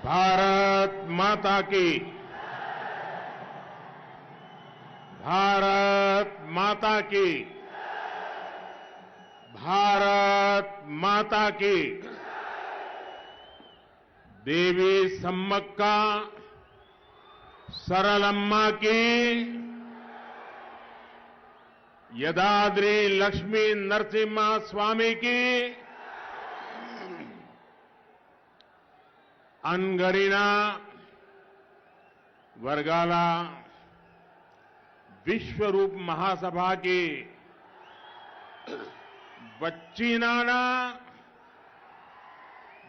भारत माता की। भारत माता की। भारत माता की। देवी सम्मक्का सरलम्मा की। यदाद्री लक्ष्मी नरसिम्हा स्वामी की। अनगरिना वर्गाला विश्वरूप महासभा की వచ్చినానా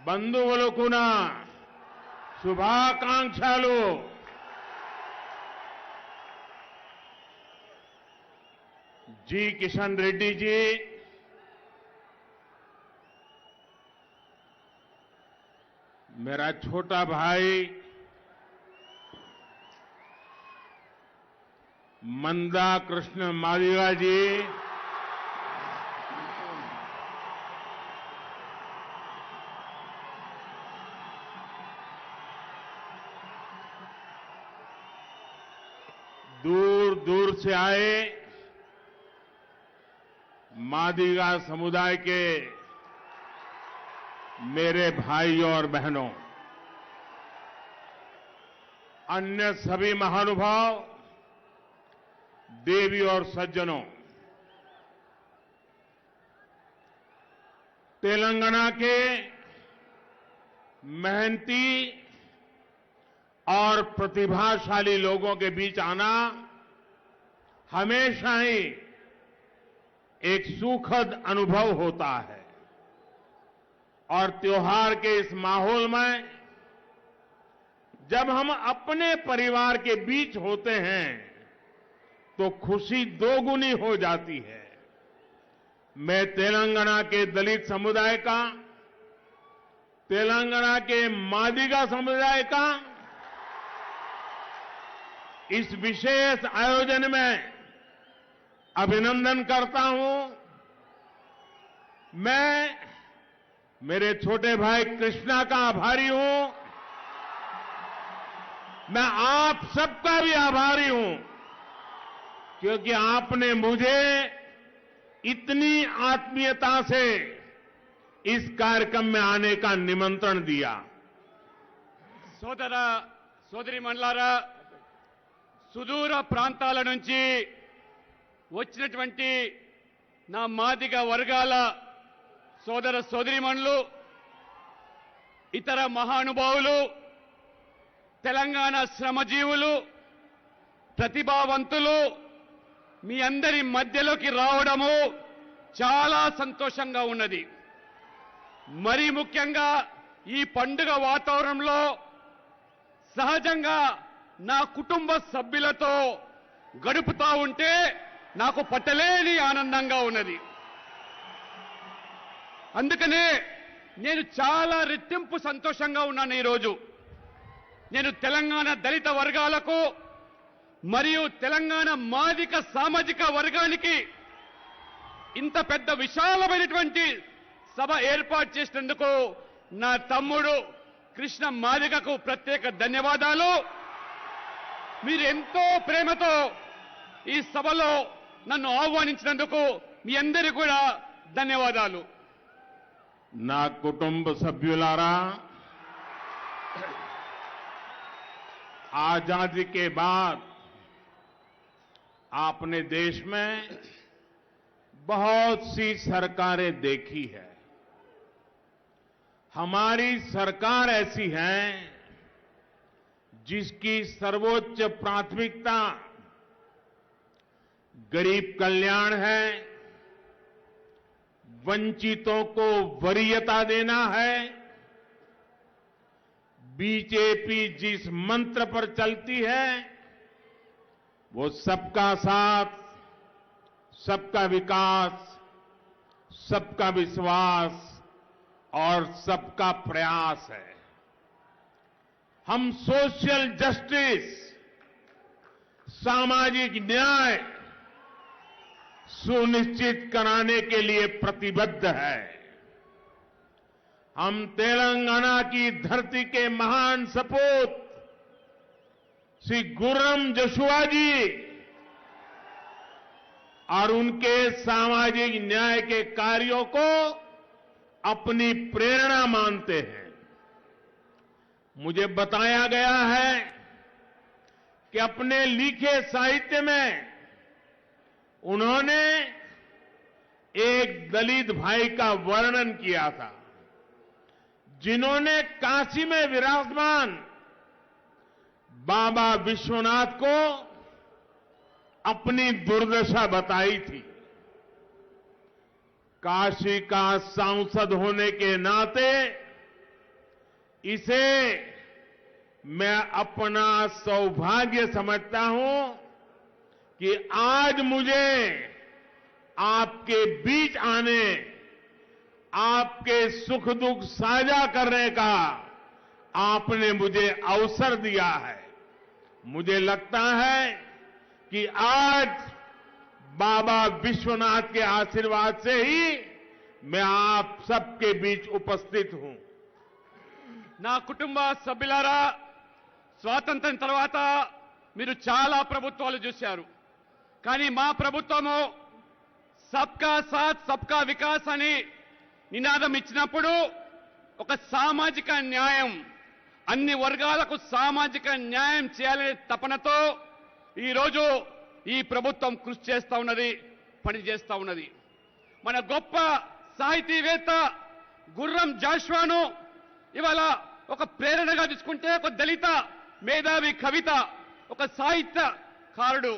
బంధువులకున శుభాకాంక్షలు। जी किशन रेड्डी जी, मेरा छोटा भाई मंदा कृष्ण मादिगा जी, दूर दूर से आए मादिगा समुदाय के मेरे भाइयों और बहनों, अन्य सभी महानुभाव, देवी और सज्जनों, तेलंगाना के मेहनती और प्रतिभाशाली लोगों के बीच आना हमेशा ही एक सुखद अनुभव होता है और त्योहार के इस माहौल में जब हम अपने परिवार के बीच होते हैं तो खुशी दोगुनी हो जाती है। मैं तेलंगाना के दलित समुदाय का, तेलंगाना के मादिगा समुदाय का इस विशेष आयोजन में अभिनंदन करता हूं। मैं मेरे छोटे भाई कृष्णा का आभारी हूं। मैं आप सबका भी आभारी हूं क्योंकि आपने मुझे इतनी आत्मीयता से इस कार्यक्रम में आने का निमंत्रण दिया। సోదర సోదరీమణులారా, సుదూర ప్రాంతాల నుంచి వచ్చినటువంటి నా మాదిగ వర్గాల సోదర సోదరీమణులు, ఇతర మహానుభావులు, తెలంగాణ శ్రమజీవులు, ప్రతిభావంతులు మీ అందరి మధ్యలోకి రావడము చాలా సంతోషంగా ఉన్నది। మరి ముఖ్యంగా ఈ పండుగ వాతావరణంలో సహజంగా నా కుటుంబ సభ్యులతో గడుపుతా ఉంటే నాకు పట్టలేని ఆనందంగా ఉన్నది। అందుకనే నేను చాలా రెట్టింపు సంతోషంగా ఉన్నాను। ఈరోజు నేను తెలంగాణ దళిత వర్గాలకు మరియు తెలంగాణ మాదిక సామాజిక వర్గానికి ఇంత పెద్ద విశాలమైనటువంటి సభ ఏర్పాటు చేసినందుకు నా తమ్ముడు కృష్ణ మాదిగకు ప్రత్యేక ధన్యవాదాలు। మీరు ఎంతో ప్రేమతో ఈ సభలో నన్ను ఆహ్వానించినందుకు మీ అందరికీ కూడా ధన్యవాదాలు। నా కుటుంబ సభ్యులారా, आजादी के बाद आपने देश में बहुत सी सरकारें देखी है। हमारी सरकार ऐसी है जिसकी सर्वोच्च प्राथमिकता गरीब कल्याण है, वंचितों को वरीयता देना है। बीजेपी जिस मंत्र पर चलती है वो सबका साथ, सबका विकास, सबका विश्वास और सबका प्रयास है। हम सोशल जस्टिस, सामाजिक न्याय सुनिश्चित कराने के लिए प्रतिबद्ध है। हम तेलंगाना की धरती के महान सपूत श्री गुर्रम जशुआ जी और उनके सामाजिक न्याय के कार्यों को अपनी प्रेरणा मानते हैं। मुझे बताया गया है कि अपने लिखे साहित्य में उन्होंने एक दलित भाई का वर्णन किया था, जिन्होंने काशी में विराजमान बाबा विश्वनाथ को अपनी दुर्दशा बताई थी। काशी का सांसद होने के नाते इसे मैं अपना सौभाग्य समझता हूं कि आज मुझे आपके बीच आने, आपके सुख दुख साझा करने का आपने मुझे अवसर दिया है। मुझे लगता है कि आज बाबा विश्वनाथ के आशीर्वाद से ही मैं आप सबके बीच उपस्थित हूं। నా కుటుంబ సభ్యులారా, స్వాతంత్ర్యం తర్వాత మీరు చాలా ప్రభుత్వాలు చూశారు. కానీ మా ప్రభుత్వము సబ్కా సాత్ సబ్కా వికాస్ అని నినాదం ఇచ్చినప్పుడు ఒక సామాజిక న్యాయం, అన్ని వర్గాలకు సామాజిక న్యాయం చేయాలనే తపనతో ఈరోజు ఈ ప్రభుత్వం కృషి చేస్తా ఉన్నది, పని చేస్తా ఉన్నది. మన గొప్ప సాహితీవేత్త గుర్రం జాషువాను ఇవాళ ఒక ప్రేరణగా తీసుకుంటే, ఒక దళిత మేధావి కవిత, ఒక సాహిత్యకారుడు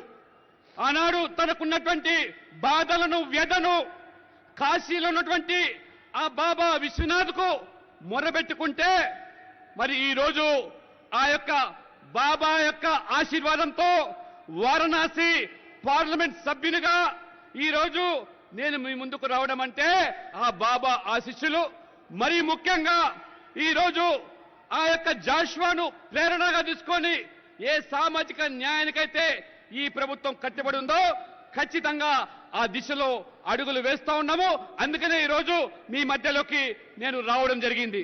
ఆనాడు తనకున్నటువంటి బాధలను, వ్యధను కాశీలో ఉన్నటువంటి ఆ బాబా విశ్వనాథ్కు మొరబెట్టుకుంటే, మరి ఈరోజు ఆ యొక్క బాబా యొక్క ఆశీర్వాదంతో వారణాసి పార్లమెంట్ సభ్యునిగా ఈరోజు నేను మీ ముందుకు రావడం అంటే ఆ బాబా ఆశీస్సులు. మరీ ముఖ్యంగా ఈరోజు ఆ యొక్క జాషువాను ప్రేరణగా తీసుకొని ఏ సామాజిక న్యాయానికైతే ఈ ప్రభుత్వం కట్టుబడి ఉందో ఖచ్చితంగా ఆ దిశలో అడుగులు వేస్తా ఉన్నాము. అందుకనే ఈరోజు మీ మధ్యలోకి నేను రావడం జరిగింది.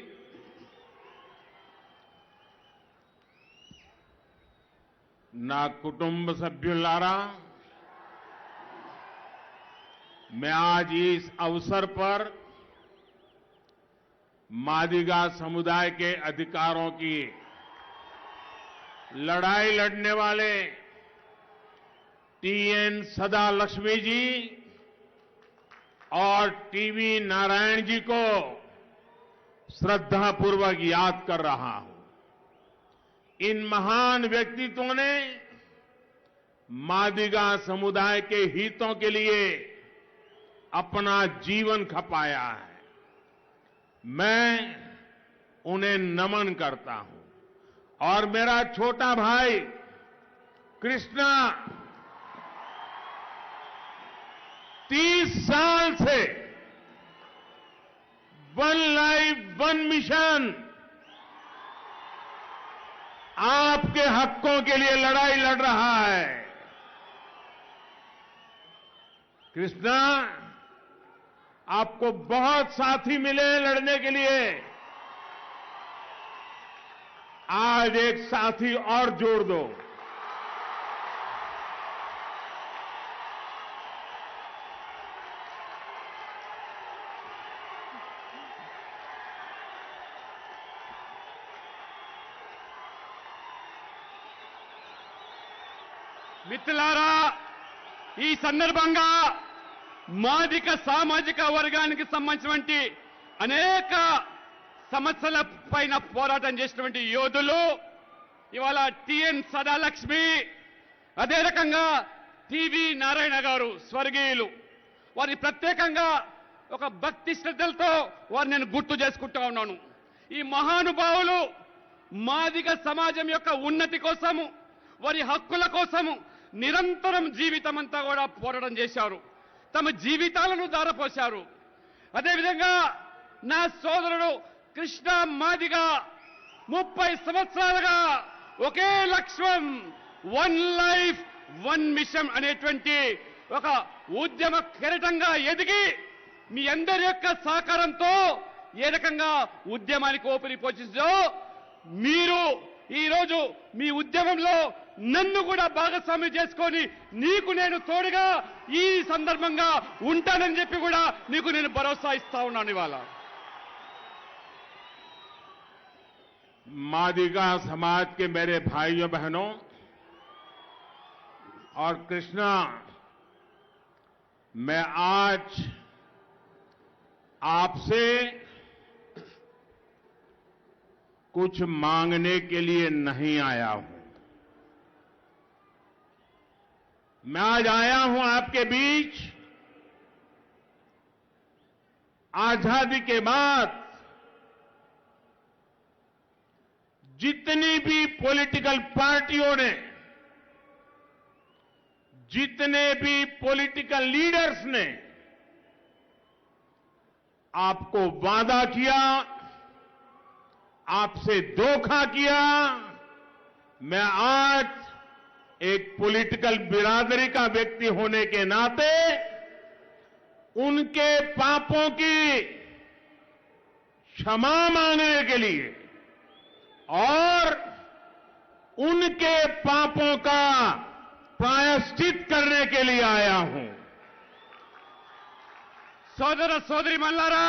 నా కుటుంబ సభ్యులారా, मैं आज इस अवसर पर मादिगा समुदाय के अधिकारों की लड़ाई लड़ने वाले टीएन सदा लक्ष्मी जी और टीवी नारायण जी को श्रद्धापूर्वक याद कर रहा हूं। इन महान व्यक्तित्वों ने मादिगा समुदाय के हितों के लिए अपना जीवन खपाया है। मैं उन्हें नमन करता हूं। और मेरा छोटा भाई कृष्णा 30 साल से वन लाइफ वन मिशन आपके हकों के लिए लड़ाई लड़ रहा है। कृष्णा, आपको बहुत साथी मिले हैं लड़ने के लिए। आज एक साथी और जोड़ दो। మిత్రులారా, ఈ సందర్భంగా మాదిక సామాజిక వర్గానికి సంబంధించినటువంటి అనేక సమస్యల పైన పోరాటం చేసినటువంటి యోధులు ఇవాళ టిఎన్ సదాలక్ష్మి, అదే రకంగా టీవీ నారాయణ గారు స్వర్గీయులు, వారి ప్రత్యేకంగా ఒక భక్తి శ్రద్ధలతో వారిని నేను గుర్తు చేసుకుంటా ఉన్నాను. ఈ మహానుభావులు మాదిగ సమాజం యొక్క ఉన్నతి కోసము, వారి హక్కుల కోసము నిరంతరం జీవితమంతా కూడా పోరాటం చేశారు. తమ జీవితాలను దారపోశారు. అదేవిధంగా నా సోదరుడు కృష్ణ మాదిగ 30 సంవత్సరాలుగా ఒకే లక్ష్యం, వన్ లైఫ్ వన్ మిషన్ అనేటువంటి ఒక ఉద్యమ కెరటంగా ఎదిగి మీ అందరి యొక్క సహకారంతో ఏ రకంగా ఉద్యమానికి ఊపిరి పోషించో మీరు ఈ రోజు మీ ఉద్యమంలో నన్ను కూడా భాగస్వామ్యం చేసుకొని నీకు నేను తోడుగా ఈ సందర్భంగా ఉంటానని చెప్పి కూడా నీకు నేను భరోసా ఇస్తా ఉన్నాను ఇవాళ. मादिगा समाज के मेरे भाइयों बहनों और कृष्णा, मैं आज आपसे कुछ मांगने के लिए नहीं आया हूं. मैं आज आया हूं आपके बीच आजादी के बाद जितनी भी पॉलिटिकल पार्टियों ने, जितने भी पॉलिटिकल लीडर्स ने आपको वादा किया, आपसे धोखा किया, मैं आज एक पॉलिटिकल बिरादरी का व्यक्ति होने के नाते उनके पापों की क्षमा मांगने के लिए और उनके पापों का प्रायश्चित करने के लिए आया हूं. సోదర సోదరి మల్లారా,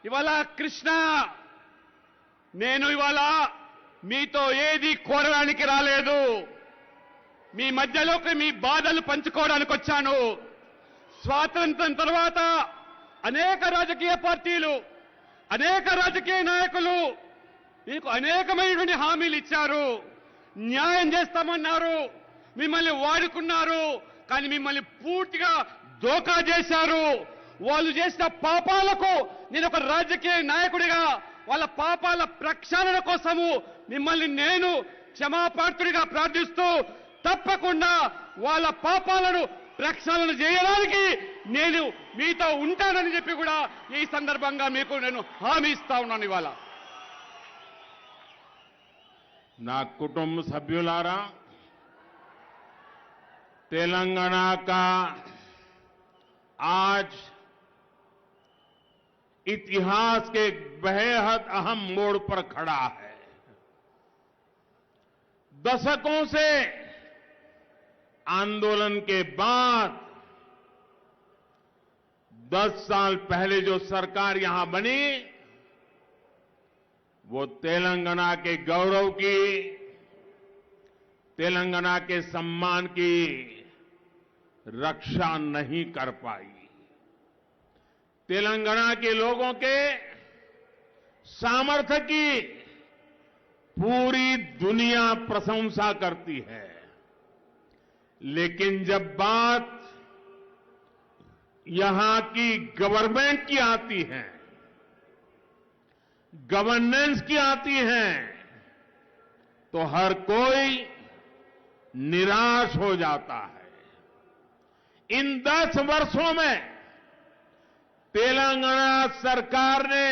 ఇవాళ కృష్ణ నేను ఇవాళ మీతో ఏది కోరడానికి రాలేదు. మీ మధ్యలోకి మీ బాధలు పంచుకోవడానికి వచ్చాను. స్వాతంత్ర్యం తర్వాత అనేక రాజకీయ పార్టీలు, అనేక రాజకీయ నాయకులు మీకు అనేకమైనటువంటి హామీలు ఇచ్చారు, న్యాయం చేస్తామన్నారు, మిమ్మల్ని వాడుకున్నారు. కానీ మిమ్మల్ని పూర్తిగా దోకా చేశారు. వాళ్ళు చేసిన పాపాలకు నేను ఒక రాజకీయ నాయకుడిగా వాళ్ళ పాపాల ప్రక్షాళన కోసము మిమ్మల్ని నేను క్షమాపాత్రుడిగా ప్రార్థిస్తూ తప్పకుండా వాళ్ళ పాపాలను ప్రక్షాళన చేయడానికి నేను మీతో ఉంటానని చెప్పి కూడా ఈ సందర్భంగా మీకు నేను హామీ ఇస్తా ఉన్నాను. ఇవాళ నా కుటుంబ సభ్యులారా, तेलंगाना का आज इतिहास के बेहद अहम मोड़ पर खड़ा है. दशकों से आंदोलन के बाद 10 साल पहले जो सरकार यहां बनी, वो तेलंगाना के गौरव की, तेलंगाना के सम्मान की रक्षा नहीं कर पाई. तेलंगाना के लोगों के सामर्थ्य की पूरी दुनिया प्रशंसा करती है. लेकिन जब बात यहां की गवर्नमेंट की आती है, गवर्नेंस की आती है, तो हर कोई निराश हो जाता है. इन 10 वर्षों में तेलंगाना सरकार ने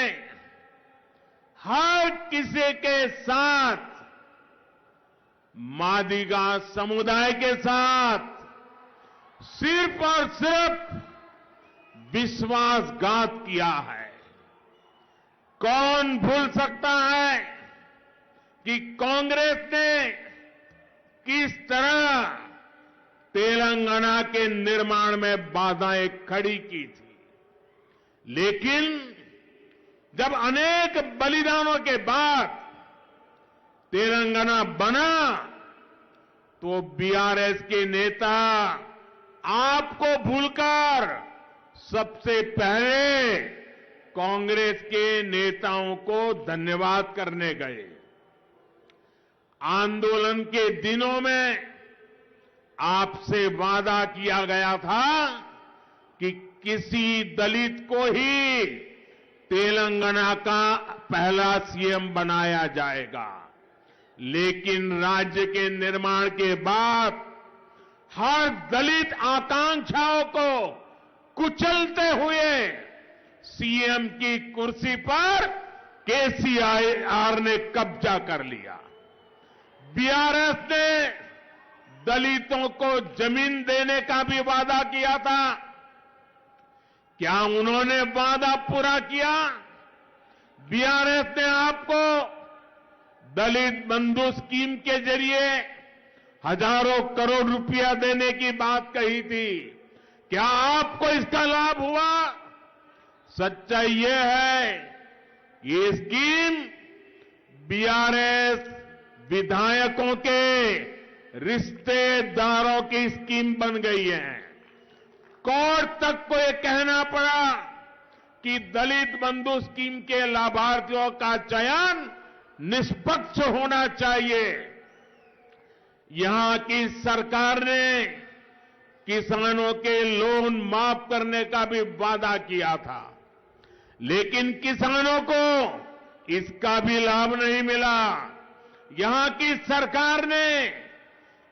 हर किसी के साथ, मादिगा समुदाय के साथ सिर्फ और सिर्फ विश्वासघात किया है. कौन भूल सकता है कि कांग्रेस ने किस तरह तेलंगाना के निर्माण में बाधाएं खड़ी की थी. लेकिन जब अनेक बलिदानों के बाद तेलंगाना बना, तो बीआरएस के नेता आपको भूलकर सबसे पहले कांग्रेस के नेताओं को धन्यवाद करने गए. आंदोलन के दिनों में आपसे वादा किया गया था कि किसी दलित को ही तेलंगाना का पहला सीएम बनाया जाएगा. लेकिन राज्य के निर्माण के बाद हर दलित आकांक्षाओं को कुचलते हुए सीएम की कुर्सी पर केसीआर ने कब्जा कर लिया. बीआरएस ने दलितों को जमीन देने का भी वादा किया था. क्या उन्होंने वादा पूरा किया? बीआरएस ने आपको दलित बंधु स्कीम के जरिए हजारों करोड़ रुपया देने की बात कही थी। क्या आपको इसका लाभ हुआ? सच्चाई यह है कि ये स्कीम बीआरएस विधायकों के रिश्तेदारों की स्कीम बन गई है। कोर्ट तक को यह कहना पड़ा कि दलित बंधु स्कीम के लाभार्थियों का चयन निष्पक्ष होना चाहिए। यहां की सरकार ने किसानों के लोन माफ करने का भी वादा किया था, लेकिन किसानों को इसका भी लाभ नहीं मिला। यहां की सरकार ने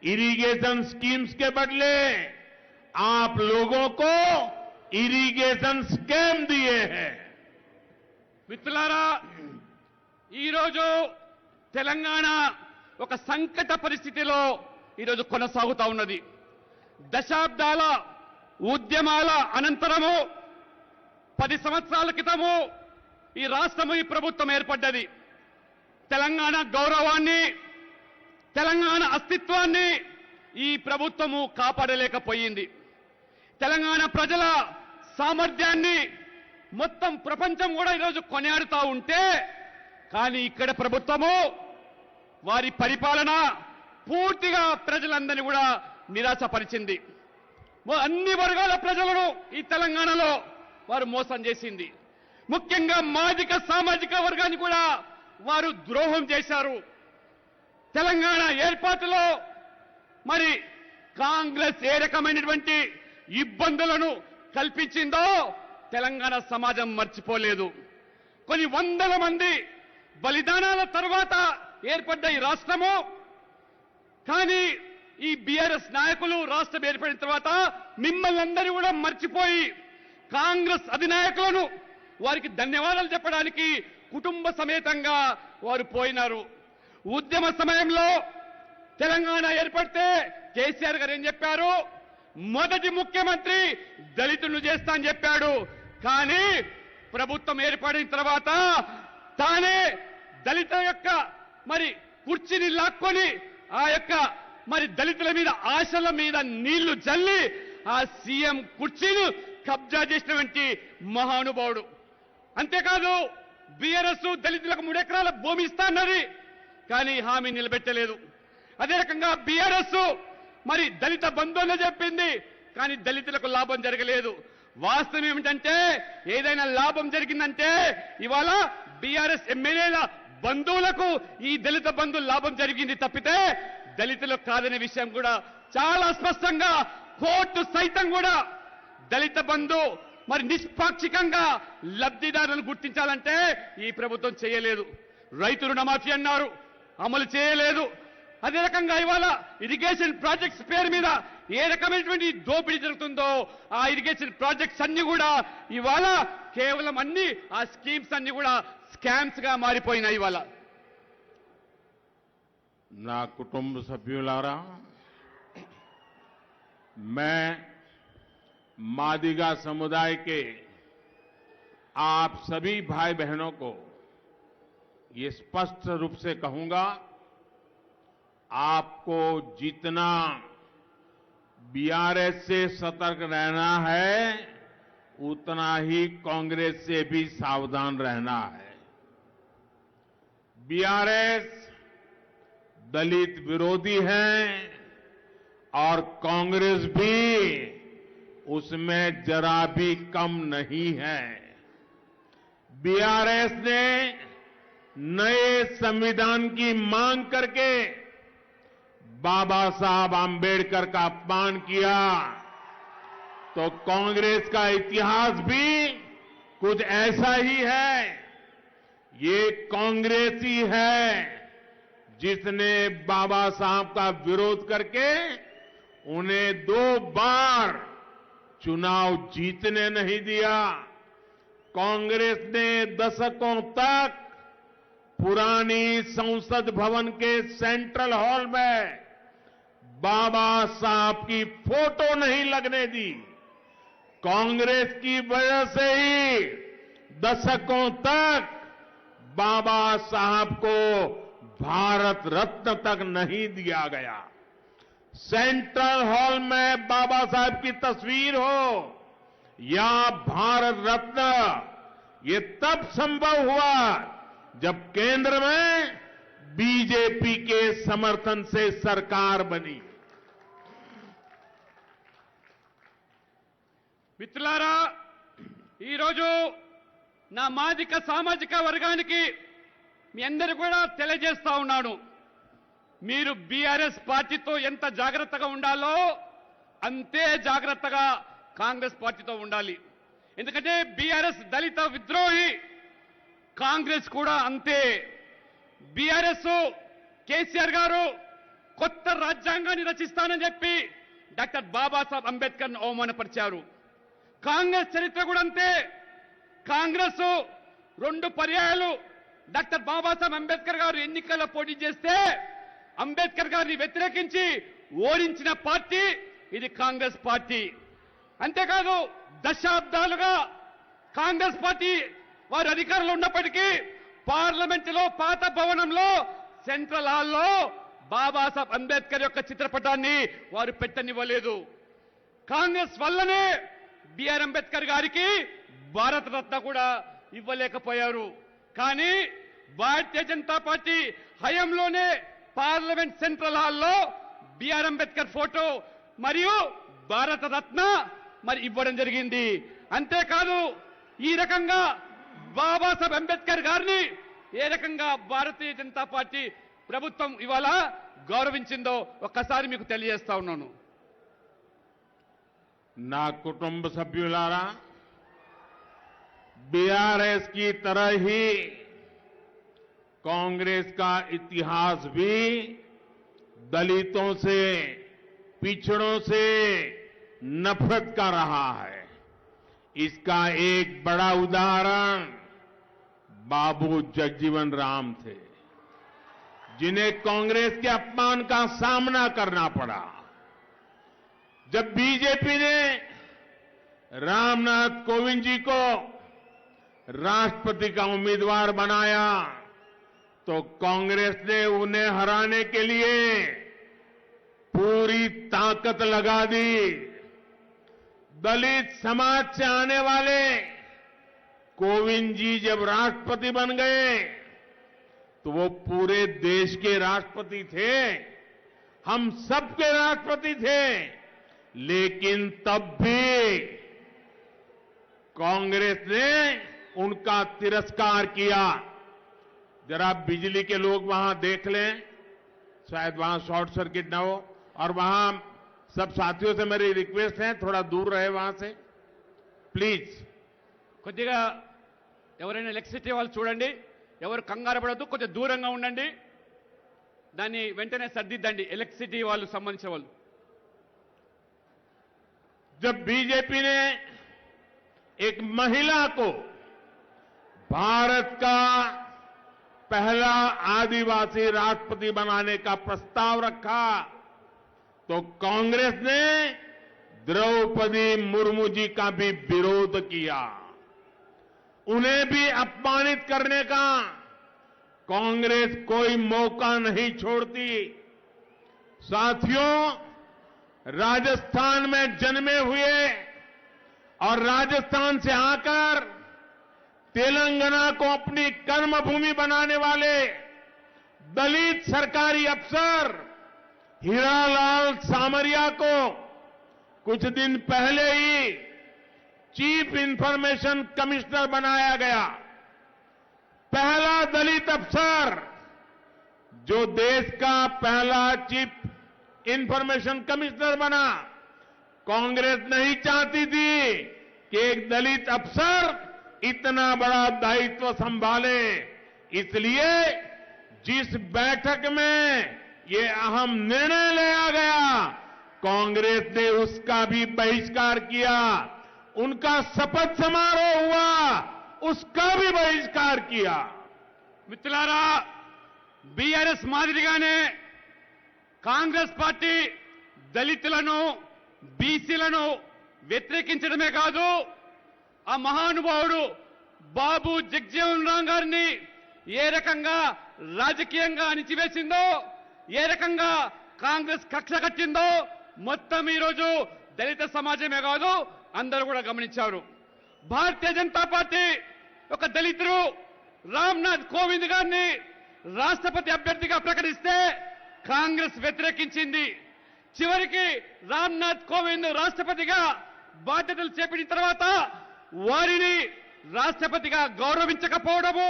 इरिगेशन स्कीम्स के बदले आप लोगों को ఇరిగేషన్ స్కామ్ దియే హై। మిత్రులారా, ఈరోజు తెలంగాణ ఒక సంకట పరిస్థితిలో ఈరోజు కొనసాగుతా ఉన్నది. దశాబ్దాల ఉద్యమాల అనంతరము 10 సంవత్సరాల క్రితము ఈ రాష్ట్రము ఈ ప్రభుత్వం ఏర్పడ్డది. తెలంగాణ గౌరవాన్ని, తెలంగాణ అస్తిత్వాన్ని ఈ ప్రభుత్వము కాపాడలేకపోయింది. తెలంగాణ ప్రజల సామర్థ్యాన్ని మొత్తం ప్రపంచం కూడా ఈరోజు కొనియాడుతూ ఉంటే, కానీ ఇక్కడ ప్రభుత్వము వారి పరిపాలన పూర్తిగా ప్రజలందరినీ కూడా నిరాశపరిచింది. అన్ని వర్గాల ప్రజలను ఈ తెలంగాణలో వారు మోసం చేసింది. ముఖ్యంగా మాదిక సామాజిక వర్గాన్ని కూడా వారు ద్రోహం చేశారు. తెలంగాణ ఏర్పాటులో మరి కాంగ్రెస్ ఏ రకమైనటువంటి ఇబ్బందులను కల్పించిందో తెలంగాణ సమాజం మర్చిపోలేదు. కొన్ని వందల మంది బలిదానాల తర్వాత ఏర్పడ్డ ఈ రాష్ట్రము, కానీ ఈ బీఆర్ఎస్ నాయకులు రాష్ట్రం ఏర్పడిన తర్వాత మిమ్మల్ని అందరూ కూడా మర్చిపోయి కాంగ్రెస్ అధినాయకులను వారికి ధన్యవాదాలు చెప్పడానికి కుటుంబ సమేతంగా వారు పోయినారు. ఉద్యమ సమయంలో తెలంగాణ ఏర్పడితే కేసీఆర్ గారు ఏం చెప్పారు? మొదటి ముఖ్యమంత్రి దళితులను చేస్తా అని చెప్పాడు. కానీ ప్రభుత్వం ఏర్పడిన తర్వాత తానే దళిత యొక్క మరి కుర్చీని లాక్కొని ఆ యొక్క మరి దళితుల మీద ఆశల మీద నీళ్లు జల్లి ఆ సీఎం కుర్చీని కబ్జా చేసినటువంటి మహానుభావుడు. అంతేకాదు బీఆర్ఎస్ దళితులకు 3 ఎకరాల భూమి ఇస్తా అన్నది, కానీ హామీ నిలబెట్టలేదు. అదే రకంగా బీఆర్ఎస్ మరి దళిత బంధువులు చెప్పింది, కానీ దళితులకు లాభం జరగలేదు. వాస్తవం ఏమిటంటే, ఏదైనా లాభం జరిగిందంటే ఇవాళ బీఆర్ఎస్ ఎమ్మెల్యేల బంధువులకు ఈ దళిత బంధువులు లాభం జరిగింది తప్పితే దళితులకు కాదనే విషయం కూడా చాలా స్పష్టంగా కోర్టు సైతం కూడా దళిత బంధు మరి నిష్పాక్షికంగా లబ్ధిదారులను గుర్తించాలంటే ఈ ప్రభుత్వం చేయలేదు. రైతు రుణమాఫీ అన్నారు, అమలు చేయలేదు. అదే రకంగా ఇవాళ ఇరిగేషన్ ప్రాజెక్ట్స్ పేరు మీద ఏ రకమైనటువంటి దోపిడీ జరుగుతుందో ఆ ఇరిగేషన్ ప్రాజెక్ట్స్ అన్ని కూడా ఇవాళ కేవలం అన్ని ఆ స్కీమ్స్ అన్ని కూడా స్కామ్స్ గా మారిపోయినాయి. ఇవాళ నా కుటుంబ సభ్యులారా, मैं मादिगा समुदाय के आप सभी भाई बहनों को ये स्पष्ट रूप से कहूंगा, आपको जितना बीआरएस से सतर्क रहना है उतना ही कांग्रेस से भी सावधान रहना है। बीआरएस दलित विरोधी है और कांग्रेस भी उसमें जरा भी कम नहीं है। बीआरएस ने नए संविधान की मांग करके बाबा साहब आंबेडकर का अपमान किया, तो कांग्रेस का इतिहास भी कुछ ऐसा ही है। ये कांग्रेस ही है जिसने बाबा साहब का विरोध करके उन्हें 2 बार चुनाव जीतने नहीं दिया। कांग्रेस ने दशकों तक पुरानी संसद भवन के सेंट्रल हॉल में बाबा साहब की फोटो नहीं लगने दी। कांग्रेस की वजह से ही दशकों तक बाबा साहब को भारत रत्न तक नहीं दिया गया। सेंट्रल हॉल में बाबा साहब की तस्वीर हो या भारत रत्न, ये तब संभव हुआ जब केंद्र में बीजेपी के समर्थन से सरकार बनी। మిత్రులారా, ఈరోజు నా మాదిక సామాజిక వర్గానికి మీ అందరూ కూడా తెలియజేస్తా ఉన్నాను, మీరు బీఆర్ఎస్ పార్టీతో ఎంత జాగ్రత్తగా ఉండాలో అంతే జాగ్రత్తగా కాంగ్రెస్ పార్టీతో ఉండాలి. ఎందుకంటే బీఆర్ఎస్ దళిత విద్రోహి, కాంగ్రెస్ కూడా అంతే. బీఆర్ఎస్ కేసీఆర్ గారు కొత్త రాజ్యాంగాన్ని రచిస్తానని చెప్పి డాక్టర్ బాబాసాహెబ్ అంబేద్కర్ను అవమానపరిచారు. కాంగ్రెస్ చరిత్ర కూడా అంతే. కాంగ్రెస్ 2 పర్యాయాలు డాక్టర్ బాబాసాహెబ్ అంబేద్కర్ గారు ఎన్నికల్లో పోటీ చేస్తే అంబేద్కర్ గారిని వ్యతిరేకించి ఓడించిన పార్టీ ఇది కాంగ్రెస్ పార్టీ. అంతేకాదు దశాబ్దాలుగా కాంగ్రెస్ పార్టీ వారు అధికారంలో ఉన్నప్పటికీ పార్లమెంటులో పాత భవనంలో సెంట్రల్ హాల్లో బాబాసాహెబ్ అంబేద్కర్ యొక్క చిత్రపటాన్ని వారు పెట్టనివ్వలేదు. కాంగ్రెస్ వల్లనే బిఆర్ అంబేద్కర్ గారికి భారత రత్న కూడా ఇవ్వలేకపోయారు. కానీ భారతీయ జనతా పార్టీ హయాంలోనే పార్లమెంట్ సెంట్రల్ హాల్లో బిఆర్ అంబేద్కర్ ఫోటో మరియు భారత రత్న మరి ఇవ్వడం జరిగింది. అంతేకాదు ఈ రకంగా బాబాసాహెబ్ అంబేద్కర్ గారిని ఏ రకంగా భారతీయ జనతా పార్టీ ప్రభుత్వం ఇవాళ గౌరవించిందో ఒక్కసారి మీకు తెలియజేస్తా ఉన్నాను. ना कुटुंब सभ्युलारा, बीआरएस की तरह ही कांग्रेस का इतिहास भी दलितों से, पिछड़ों से नफरत का रहा है. इसका एक बड़ा उदाहरण बाबू जगजीवन राम थे, जिन्हें कांग्रेस के अपमान का सामना करना पड़ा. जब बीजेपी ने रामनाथ कोविंद जी को राष्ट्रपति का उम्मीदवार बनाया तो कांग्रेस ने उन्हें हराने के लिए पूरी ताकत लगा दी. दलित समाज से आने वाले कोविंद जी जब राष्ट्रपति बन गए तो वो पूरे देश के राष्ट्रपति थे, हम सबके राष्ट्रपति थे. लेकिन तब भी कांग्रेस ने उनका तिरस्कार किया. जरा बिजली के लोग वहां देख लें, शायद वहां शॉर्ट सर्किट ना हो. और वहां सब साथियों से मेरी रिक्वेस्ट है, थोड़ा दूर रहे वहां से ప్లీజ్. కొద్దిగా ఎవరైనా ఎలక్ట్రిసిటీ వాళ్ళు చూడండి, ఎవరు కంగారు పడద్దు, కొద్దిగా దూరంగా ఉండండి, దాన్ని వెంటనే సర్దిద్దండి ఎలక్ట్రిసిటీ వాళ్ళు సంబంధించిన వాళ్ళు. जब बीजेपी ने एक महिला को भारत का पहला आदिवासी राष्ट्रपति बनाने का प्रस्ताव रखा तो कांग्रेस ने द्रौपदी मुर्मू जी का भी विरोध किया. उन्हें भी अपमानित करने का कांग्रेस कोई मौका नहीं छोड़ती. साथियों, राजस्थान में जन्मे हुए और राजस्थान से आकर तेलंगाना को अपनी कर्मभूमि बनाने वाले दलित सरकारी अफसर हीरालाल सामरिया को कुछ दिन पहले ही चीफ इंफॉर्मेशन कमिश्नर बनाया गया. पहला दलित अफसर जो देश का पहला चीफ इंफॉर्मेशन कमिश्नर बना. कांग्रेस नहीं चाहती थी कि एक दलित अफसर इतना बड़ा दायित्व संभाले. इसलिए जिस बैठक में ये अहम निर्णय लिया गया, कांग्रेस ने उसका भी बहिष्कार किया. उनका शपथ समारोह हुआ, उसका भी बहिष्कार किया. మిత్రులారా, బీఆర్ఎస్ మాదిరిగానే కాంగ్రెస్ పార్టీ దళితులను, బీసీలను వ్యతిరేకించడమే కాదు, ఆ మహానుభావుడు బాబు జగజీవన్ రామ్ గారిని ఏ రకంగా రాజకీయంగా అణిచివేసిందో, ఏ రకంగా కాంగ్రెస్ కక్ష కట్టిందో మొత్తం ఈరోజు దళిత సమాజమే కాదు అందరూ కూడా గమనించారు. భారతీయ జనతా పార్టీ ఒక దళితుడు రామ్నాథ్ కోవింద్ గారిని రాష్ట్రపతి అభ్యర్థిగా ప్రకటిస్తే కాంగ్రెస్ వ్యతిరేకించింది. చివరికి రామ్నాథ్ కోవింద్ రాష్ట్రపతిగా బాధ్యతలు చేపట్టిన తర్వాత వారిని రాష్ట్రపతిగా గౌరవించకపోవడము,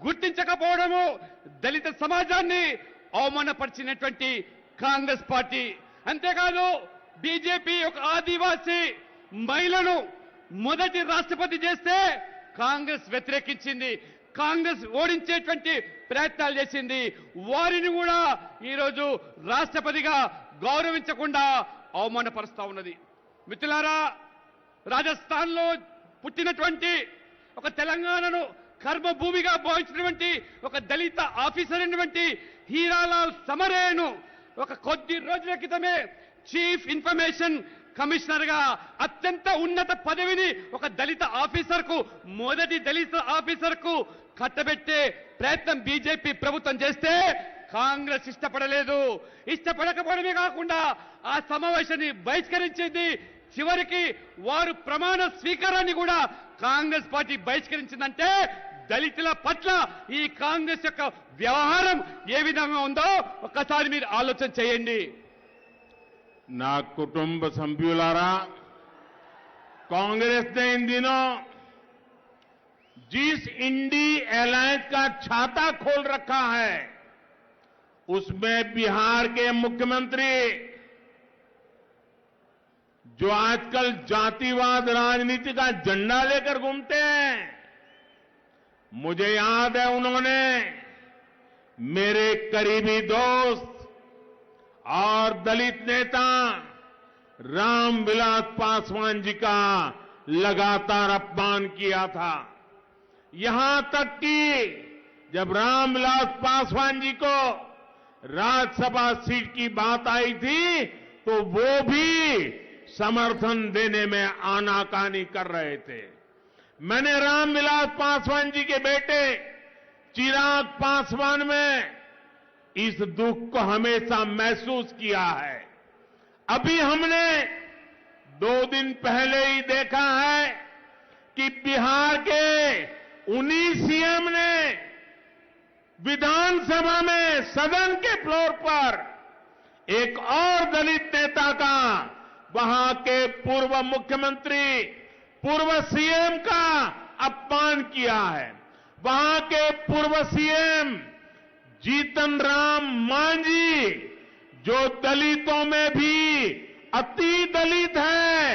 గుర్తించకపోవడము దళిత సమాజాన్ని అవమానపరిచినటువంటి కాంగ్రెస్ పార్టీ. అంతేకాదు బీజేపీ ఒక ఆదివాసీ మహిళను మొదటి రాష్ట్రపతి చేస్తే కాంగ్రెస్ వ్యతిరేకించింది. కాంగ్రెస్ ఓడించేటువంటి ప్రయత్నాలు చేసింది. వారిని కూడా ఈరోజు రాష్ట్రపతిగా గౌరవించకుండా అవమానపరుస్తా ఉన్నది. మిత్రులారా, రాజస్థాన్లో పుట్టినటువంటి ఒక తెలంగాణను కర్మభూమిగా భావించినటువంటి ఒక దళిత ఆఫీసర్ అయినటువంటి హీరాలాల్ సమరేను ఒక కొద్ది రోజుల క్రితమే చీఫ్ ఇన్ఫర్మేషన్ కమిషనర్ గా అత్యంత ఉన్నత పదవిని ఒక దళిత ఆఫీసర్ కు, మొదటి దళిత ఆఫీసర్ కు కట్టబెట్టే ప్రయత్నం బీజేపీ ప్రభుత్వం చేస్తే కాంగ్రెస్ ఇష్టపడలేదు. ఇష్టపడకపోవడమే కాకుండా ఆ సమావేశాన్ని బహిష్కరించింది. చివరికి వారు ప్రమాణ స్వీకారాన్ని కూడా కాంగ్రెస్ పార్టీ బహిష్కరించిందంటే దళితుల పట్ల ఈ కాంగ్రెస్ యొక్క వ్యవహారం ఏ విధంగా ఉందో ఒక్కసారి మీరు ఆలోచన చేయండి. ना कुटुंब सभ्युलारा, कांग्रेस ने इन दिनों जिस इंडी अलायंस का छाता खोल रखा है उसमें बिहार के मुख्यमंत्री जो आजकल जातिवाद राजनीति का झंडा लेकर घूमते हैं, मुझे याद है उन्होंने मेरे करीबी दोस्त और दलित नेता रामविलास पासवान जी का लगातार अपमान किया था। यहां तक कि जब रामविलास पासवान जी को राज्यसभा सीट की बात आई थी तो वो भी समर्थन देने में आनाकानी कर रहे थे। मैंने रामविलास पासवान जी के बेटे चिराग पासवान में इस दुख को हमेशा महसूस किया है। अभी हमने 2 दिन पहले ही देखा है कि बिहार के उन्हीं सीएम ने विधानसभा में सदन के फ्लोर पर एक और दलित नेता का, वहां के पूर्व मुख्यमंत्री, पूर्व सीएम का अपमान किया है। वहां के पूर्व सीएम जीतन राम मांझी, जो दलितों में भी अति दलित हैं,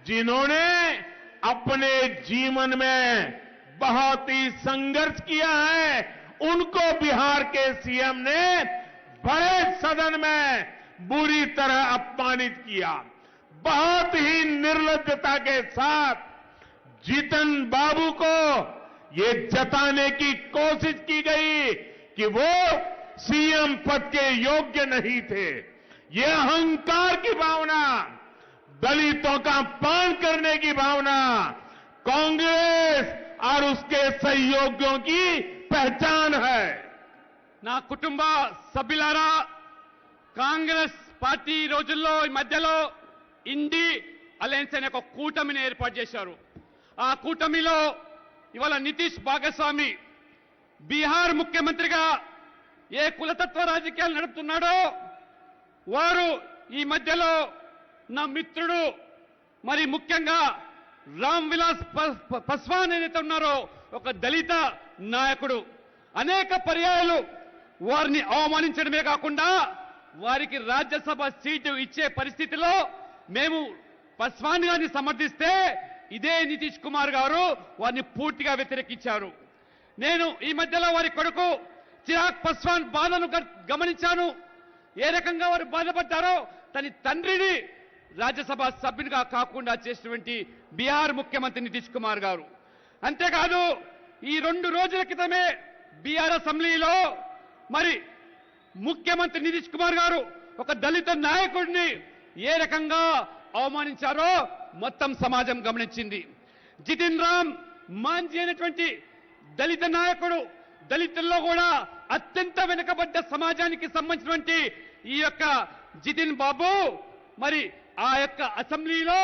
जिन्होंने अपने जीवन में बहुत ही संघर्ष किया है, उनको बिहार के सीएम ने बड़े सदन में बुरी तरह अपमानित किया। बहुत ही निर्लज्जता के साथ जीतन बाबू को ये जताने की कोशिश की गई कि वो सीएम पद के योग्य नहीं थे। ये अहंकार की भावना, दलितों का अपमान करने की भावना कांग्रेस और उसके सहयोगियों की पहचान है। నా కుటుంబ సభ్యులారా, కాంగ్రెస్ పార్టీ రోజుల్లో ఈ మధ్యలో ఇండి అలయన్స్ అనే ఒక కూటమిని ఏర్పాటు చేశారు. ఆ కూటమిలో ఇవాళ నితీష్ భాగస్వామి బీహార్ ముఖ్యమంత్రిగా ఏ కులతత్వ రాజకీయాలు నడుపుతున్నాడో వారు ఈ మధ్యలో నా మిత్రుడు, మరి ముఖ్యంగా రామ్ విలాస్ పాస్వాన్ ఏదైతే ఉన్నారో ఒక దళిత నాయకుడు, అనేక పర్యాయాలు వారిని అవమానించడమే కాకుండా వారికి రాజ్యసభ సీటు ఇచ్చే పరిస్థితిలో మేము పాస్వాన్ గారిని సమర్థిస్తే ఇదే నితీష్ కుమార్ గారు వారిని పూర్తిగా వ్యతిరేకించారు. నేను ఈ మధ్యలో వారి కొడుకు చిరాగ్ పాస్వాన్ బాధను గమనించాను. ఏ రకంగా వారు బాధపడ్డారో తన తండ్రిని రాజ్యసభ సభ్యునిగా కాకుండా చేసినటువంటి బీహార్ ముఖ్యమంత్రి నితీష్ కుమార్ గారు. అంతేకాదు ఈ 2 రోజుల క్రితమే బీహార్ అసెంబ్లీలో మరి ముఖ్యమంత్రి నితీష్ కుమార్ గారు ఒక దళిత నాయకుడిని ఏ రకంగా అవమానించారో మొత్తం సమాజం గమనించింది. జితిన్ రామ్ మాంఝీ అనేటువంటి దళిత నాయకుడు దళితుల్లో కూడా అత్యంత వెనుకబడ్డ సమాజానికి సంబంధించినటువంటి ఈ యొక్క జితిన్ బాబు మరి ఆ యొక్క అసెంబ్లీలో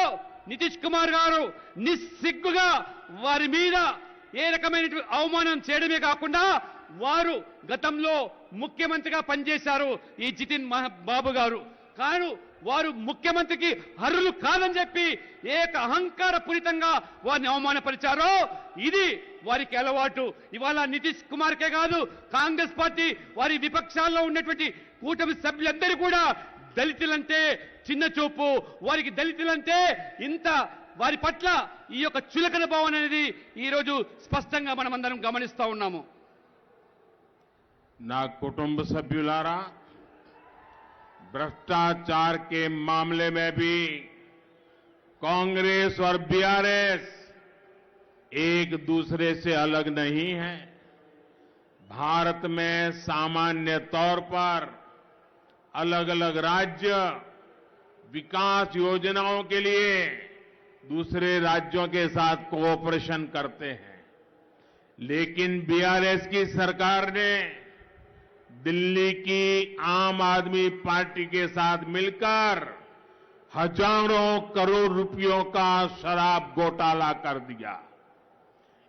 నితీష్ కుమార్ గారు నిస్సిగ్గుగా వారి మీద ఏ రకమైనటువంటి అవమానం చేయడమే కాకుండా వారు గతంలో ముఖ్యమంత్రిగా పనిచేశారు ఈ జితిన్ బాబు గారు. కాను వారు ముఖ్యమంత్రికి అర్హులు కాదని చెప్పి ఏక అహంకార పూరితంగా వారిని అవమానపరిచారో ఇది వారికి అలవాటు. ఇవాళ నితీష్ కుమార్కే కాదు, కాంగ్రెస్ పార్టీ వారి విపక్షాల్లో ఉన్నటువంటి కూటమి సభ్యులందరూ కూడా దళితులంటే చిన్న చూపు, వారికి దళితులంటే ఇంత వారి పట్ల ఈ యొక్క చులకన భావన అనేది ఈ రోజు స్పష్టంగా మనమందరం గమనిస్తా ఉన్నాము. నా కుటుంబ సభ్యులారా, भ्रष्टाचार के मामले में भी कांग्रेस और बीआरएस एक दूसरे से अलग नहीं है. भारत में सामान्य तौर पर अलग अलग राज्य विकास योजनाओं के लिए दूसरे राज्यों के साथ कोऑपरेशन करते हैं, लेकिन बीआरएस की सरकार ने दिल्ली की आम आदमी पार्टी के साथ मिलकर हजारों करोड़ रुपयों का शराब घोटाला कर दिया.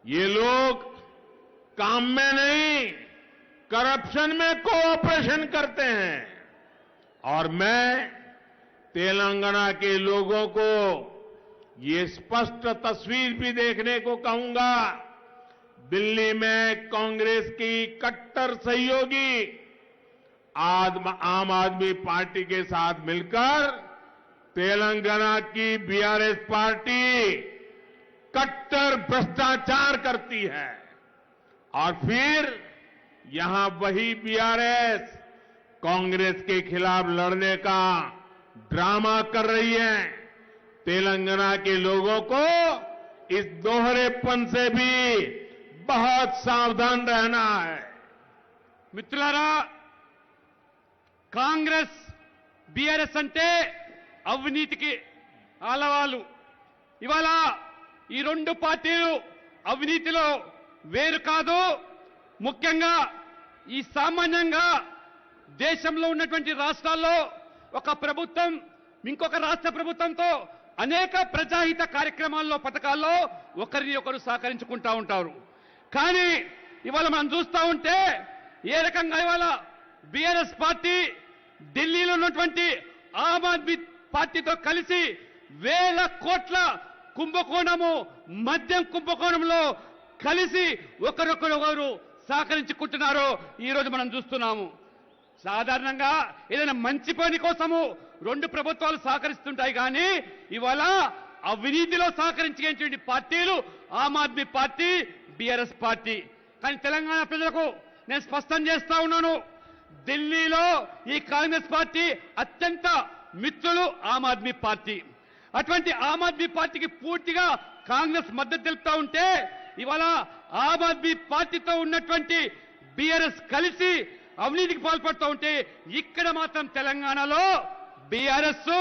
ये लोग काम में नहीं, करप्शन में कोऑपरेशन करते हैं. और मैं तेलंगाना के लोगों को ये स्पष्ट तस्वीर भी देखने को कहूंगा. दिल्ली में कांग्रेस की कट्टर सहयोगी आम आदमी पार्टी के साथ मिलकर तेलंगाना की बीआरएस पार्टी कट्टर भ्रष्टाचार करती है और फिर यहां वही बीआरएस कांग्रेस के खिलाफ लड़ने का ड्रामा कर रही है. तेलंगाना के लोगों को इस दोहरेपन से भी बहुत सावधान रहना है. మిత్రులారా, కాంగ్రెస్ బీఆర్ఎస్ అంటే అవినీతికి ఆలవాలు. ఇవాళ ఈ రెండు పార్టీలు అవినీతిలో వేరు కాదు. ముఖ్యంగా ఈ సామాన్యంగా దేశంలో ఉన్నటువంటి రాష్ట్రాల్లో ఒక ప్రభుత్వం ఇంకొక రాష్ట్ర ప్రభుత్వంతో అనేక ప్రజాహిత కార్యక్రమాల్లో పథకాల్లో ఒకరిని ఒకరు సహకరించుకుంటా ఉంటారు. కానీ ఇవాళ మనం చూస్తూ ఉంటే ఏ రకంగా ఇవాళ బీఆర్ఎస్ పార్టీ ఢిల్లీలో ఉన్నటువంటి ఆమ్ ఆద్మీ పార్టీతో కలిసి వేల కోట్ల కుంభకోణము, మద్యం కుంభకోణంలో కలిసి ఒకరొకరు సహకరించుకుంటున్నారో ఈ రోజు మనం చూస్తున్నాము. సాధారణంగా ఏదైనా మంచి పని కోసము రెండు ప్రభుత్వాలు సహకరిస్తుంటాయి, కానీ ఇవాళ అవినీతిలో సహకరించేటువంటి పార్టీలు Aam Aadmi party, BRS party. కానీ తెలంగాణ ప్రజలకు నేను స్పష్టం చేస్తా ఉన్నాను, ఢిల్లీలో ఈ కాంగ్రెస్ పార్టీ అత్యంత మిత్రులు ఆమ్ ఆద్మీ పార్టీ. అటువంటి ఆమ్ ఆద్మీ పార్టీకి పూర్తిగా కాంగ్రెస్ మద్దతు తెలుపుతా ఉంటే ఇవాళ ఆమ్ ఆద్మీ పార్టీతో ఉన్నటువంటి బీఆర్ఎస్ కలిసి అవినీతికి పాల్పడుతూ ఉంటే ఇక్కడ మాత్రం తెలంగాణలో బీఆర్ఎస్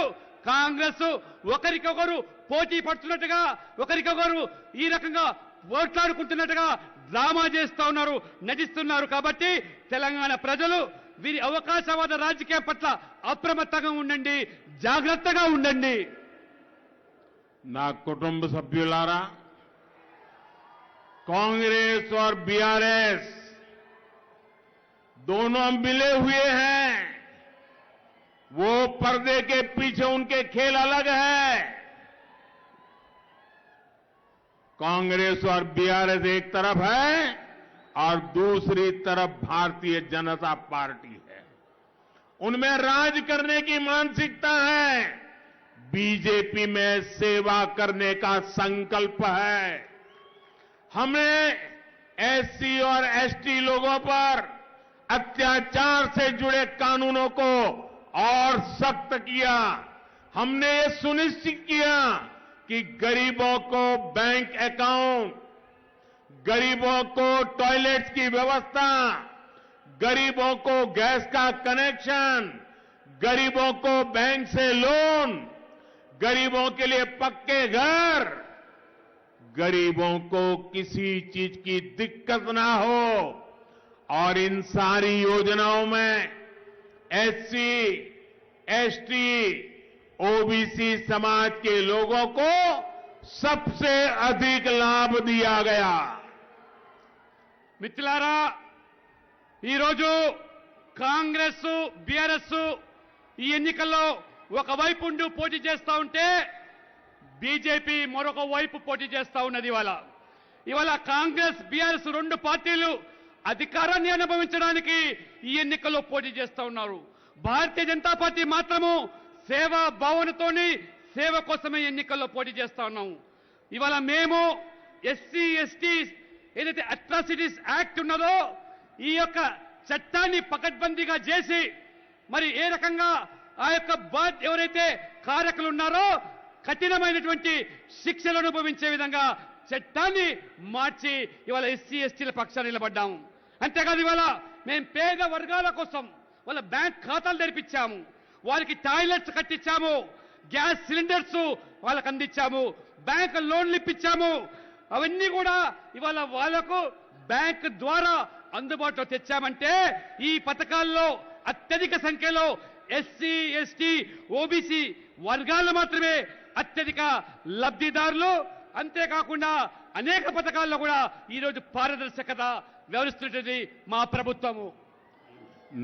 కాంగ్రెస్ ఒకరికొకరు పోటీ పడుతున్నట్టుగా, ఒకరికొకరు ఈ రకంగా పోట్లాడుకుంటున్నట్టుగా డ్రామా చేస్తా ఉన్నారు, నటిస్తున్నారు. కాబట్టి తెలంగాణ ప్రజలు వీరి అవకాశవాద రాజకీయం పట్ల అప్రమత్తంగా ఉండండి, జాగ్రత్తగా ఉండండి. నా కుటుంబ సభ్యులారా, कांग्रेस और बीआरएस दोनों मिले हुए हैं. वो पर्दे के पीछे उनके खेल अलग है. कांग्रेस और बीआरएस एक तरफ है और दूसरी तरफ भारतीय जनता पार्टी है. उनमें राज करने की मानसिकता है, बीजेपी में सेवा करने का संकल्प है. हमने एससी और एसटी लोगों पर अत्याचार से जुड़े कानूनों को और सख्त किया. हमने ये सुनिश्चित किया कि गरीबों को बैंक अकाउंट, गरीबों को टॉयलेट्स की व्यवस्था, गरीबों को गैस का कनेक्शन, गरीबों को बैंक से लोन, गरीबों के लिए पक्के घर, गरीबों को किसी चीज की दिक्कत ना हो, और इन सारी योजनाओं में एससी, एसटी, ओबीसी समाज के लोगों को सबसे अधिक लाभ दिया गया। మిత్రులారా, ఈరోజు కాంగ్రెస్ బీఆర్ఎస్ ఈ ఎన్నికల్లో ఒకవైపు ఉండి పోటీ చేస్తా ఉంటే బీజేపీ మరొక వైపు పోటీ చేస్తా ఉన్నది. ఇవాళ కాంగ్రెస్ బీఆర్ఎస్ రెండు పార్టీలు అధికారాన్ని అనుభవించడానికి ఈ ఎన్నికల్లో పోటీ చేస్తా ఉన్నారు. భారతీయ జనతా పార్టీ మాత్రము సేవా భావనతోని సేవ కోసమే ఎన్నికల్లో పోటీ చేస్తా ఉన్నాము. ఇవాళ మేము ఎస్సీ ఎస్టీ ఏదైతే అట్రాసిటీస్ యాక్ట్ ఉన్నదో ఈ యొక్క చట్టాన్ని పకడ్బందీగా చేసి మరి ఏ రకంగా ఆ యొక్క ఎవరైతే కారకులు ఉన్నారో కఠినమైనటువంటి శిక్షలు అనుభవించే విధంగా చట్టాన్ని మార్చి ఇవాళ ఎస్సీ ఎస్టీల పక్షాన్ని నిలబడ్డాము. అంతేకాదు ఇవాళ మేము పేద వర్గాల కోసం వాళ్ళ బ్యాంక్ ఖాతాలు తెరిపించాము, వారికి టాయిలెట్స్ కట్టించాము, గ్యాస్ సిలిండర్స్ వాళ్ళకు అందించాము, బ్యాంక్ లోన్లు ఇప్పించాము. అవన్నీ కూడా ఇవాళ వాళ్లకు బ్యాంక్ ద్వారా అందుబాటులో తెచ్చామంటే ఈ పథకాల్లో అత్యధిక సంఖ్యలో ఎస్సీ ఎస్టీ ఓబీసీ వర్గాలు మాత్రమే అత్యధిక లబ్ధిదారులు. అంతేకాకుండా అనేక పథకాల్లో కూడా ఈరోజు పారదర్శకత వ్యవహరిస్తున్నది మా ప్రభుత్వము.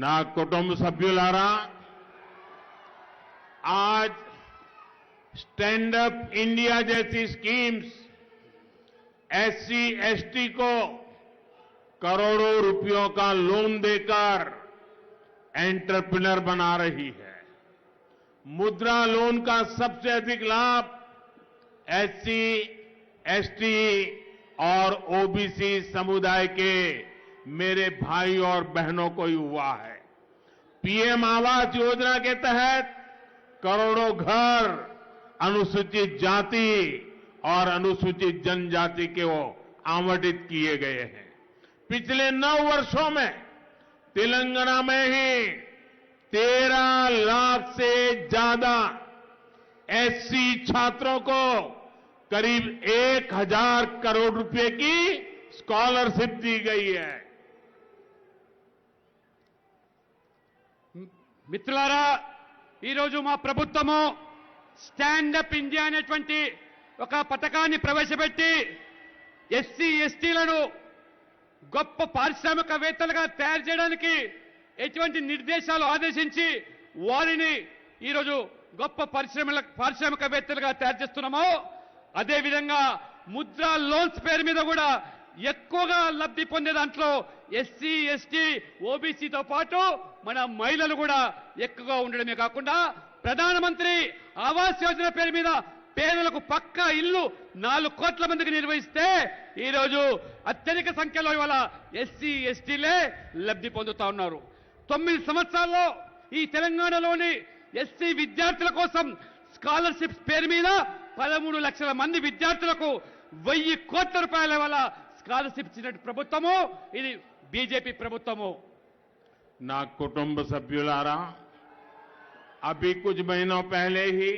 నా కుటుంబ సభ్యులారా, आज स्टैंड अप इंडिया जैसी स्कीम्स एससी एसटी को करोड़ों रुपयों का लोन देकर एंटरप्रेन्योर बना रही है. मुद्रा लोन का सबसे अधिक लाभ एससी, एसटी और ओबीसी समुदाय के मेरे भाई और बहनों को ही हुआ है. पीएम आवास योजना के तहत करोड़ों घर अनुसूचित जाति और अनुसूचित जनजाति के वो आवंटित किए गए हैं. पिछले 9 वर्षों में तेलंगाना में ही 13 लाख से ज्यादा एससी छात्रों को करीब 1000 करोड़ रुपए की स्कॉलरशिप दी गई है. మిత్రులారా, ఈరోజు మా ప్రభుత్వము స్టాండప్ ఇండియా అనేటువంటి ఒక పథకాన్ని ప్రవేశపెట్టి ఎస్సీ ఎస్టీలను గొప్ప పారిశ్రామికవేత్తలుగా తయారు చేయడానికి ఎటువంటి నిర్దేశాలు ఆదేశించి వారిని ఈరోజు గొప్ప పారిశ్రామికవేత్తలుగా తయారు చేస్తున్నామో అదేవిధంగా ముద్రా లోన్స్ పేరు మీద కూడా ఎక్కువగా లబ్ధి పొందే దాంట్లో ఎస్సీ ఎస్టీ ఓబీసీతో పాటు మన మహిళలు కూడా ఎక్కువగా ఉండడమే కాకుండా ప్రధానమంత్రి ఆవాస్ యోజన పేరు మీద పేదలకు పక్కా ఇల్లు 4 కోట్ల మందికి నిర్వహిస్తే ఈరోజు అత్యధిక సంఖ్యలో ఇవాళ ఎస్సీ ఎస్టీలే లబ్ధి పొందుతా ఉన్నారు. 9 సంవత్సరాల్లో ఈ తెలంగాణలోని ఎస్సీ విద్యార్థుల కోసం స్కాలర్షిప్స్ పేరు మీద 13 లక్షల మంది విద్యార్థులకు 1000 కోట్ల రూపాయల వల్ల స్కాలర్షిప్ ఇచ్చిన ప్రభుత్వము ఇది బీజేపీ ప్రభుత్వము. నా కుటుంబ సభ్యులారా, अभी कुछ महीनों पहले ही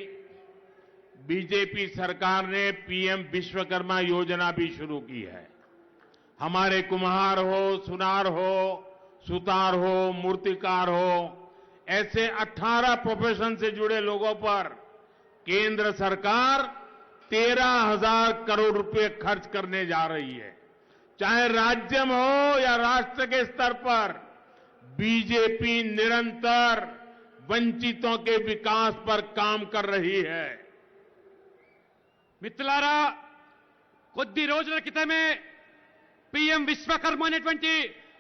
बीजेपी सरकार ने पीएम विश्वकर्मा योजना भी शुरू की है. हमारे कुम्हार हो, सुनार हो, सुतार हो, मूर्तिकार हो, ऐसे 18 प्रोफेशन से जुड़े लोगों पर केंद्र सरकार 13,000 करोड़ रुपए खर्च करने जा रही है. चाहे राज्य में हो या राष्ट्र के स्तर पर बीजेपी निरंतर वंचितों के विकास पर काम कर रही है. మిత్రులారా, కొద్ది రోజుల క్రితమే పీఎం విశ్వకర్మ అనేటువంటి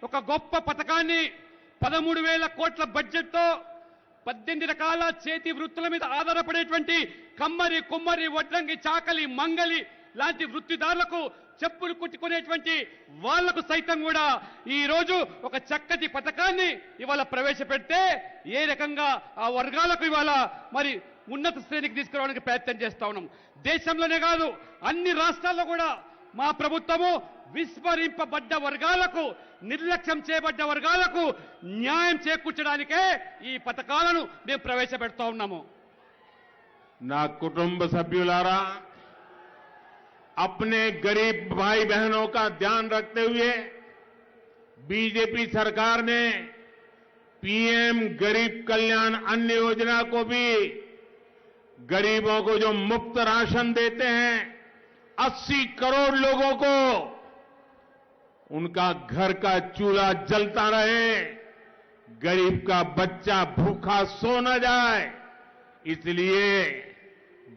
ఒక గొప్ప పథకాన్ని 13,000 కోట్ల బడ్జెట్తో 18 రకాల చేతి వృత్తుల మీద ఆధారపడేటువంటి కమ్మరి, కుమ్మరి, వడ్రంగి, చాకలి, మంగలి లాంటి వృత్తిదారులకు చెప్పులు కుట్టుకునేటువంటి వాళ్లకు సైతం కూడా ఈ రోజు ఒక చక్కటి పథకాన్ని ఇవాళ ప్రవేశపెడితే ఏ రకంగా ఆ వర్గాలకు ఇవాళ మరి ఉన్నత శ్రేణికి తీసుకురావడానికి ప్రయత్నం చేస్తా ఉన్నాం. దేశంలోనే కాదు అన్ని రాష్ట్రాల్లో కూడా మా ప్రభుత్వము విస్మరింపబడ్డ వర్గాలకు, నిర్లక్ష్యం చేయబడ్డ వర్గాలకు న్యాయం చేకూర్చడానికే ఈ పథకాలను మేము ప్రవేశపెడతా ఉన్నాము. నా కుటుంబ సభ్యులారా, अपने गरीब भाई बहनों का ध्यान रखते हुए बीजेपी सरकार ने पीएम गरीब कल्याण अन्न योजना को भी गरीबों को जो मुफ्त राशन देते हैं 80 करोड़ लोगों को उनका घर का चूल्हा जलता रहे, गरीब का बच्चा भूखा सो न जाए, इसलिए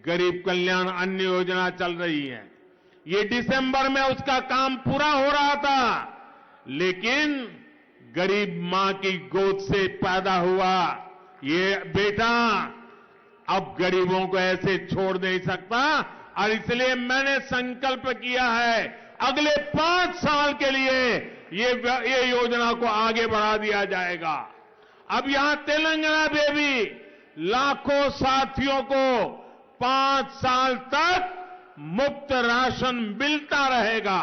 गरीब कल्याण अन्न योजना चल रही है। ये दिसंबर में उसका काम पूरा हो रहा था, लेकिन गरीब मां की गोद से पैदा हुआ ये बेटा अब गरीबों को ऐसे छोड़ नहीं सकता, और इसलिए मैंने संकल्प किया है अगले 5 साल के लिए ये योजना को आगे बढ़ा दिया जाएगा। अब यहां तेलंगाना में भी लाखों साथियों को 5 साल तक मुफ्त राशन मिलता रहेगा।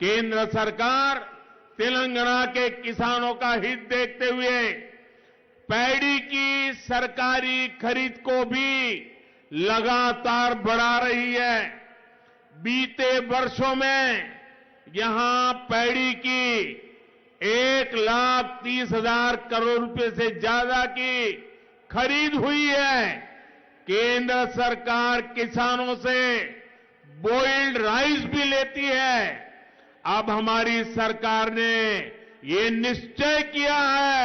केंद्र सरकार तेलंगाना के किसानों का हित देखते हुए पैडी की सरकारी खरीद को भी लगातार बढ़ा रही है। बीते वर्षों में यहां पैडी की 1,30,000 करोड़ रुपए से ज्यादा की खरीद हुई है। केंद्र सरकार किसानों से बॉइल्ड राइस भी लेती है। अब हमारी सरकार ने ये निश्चय किया है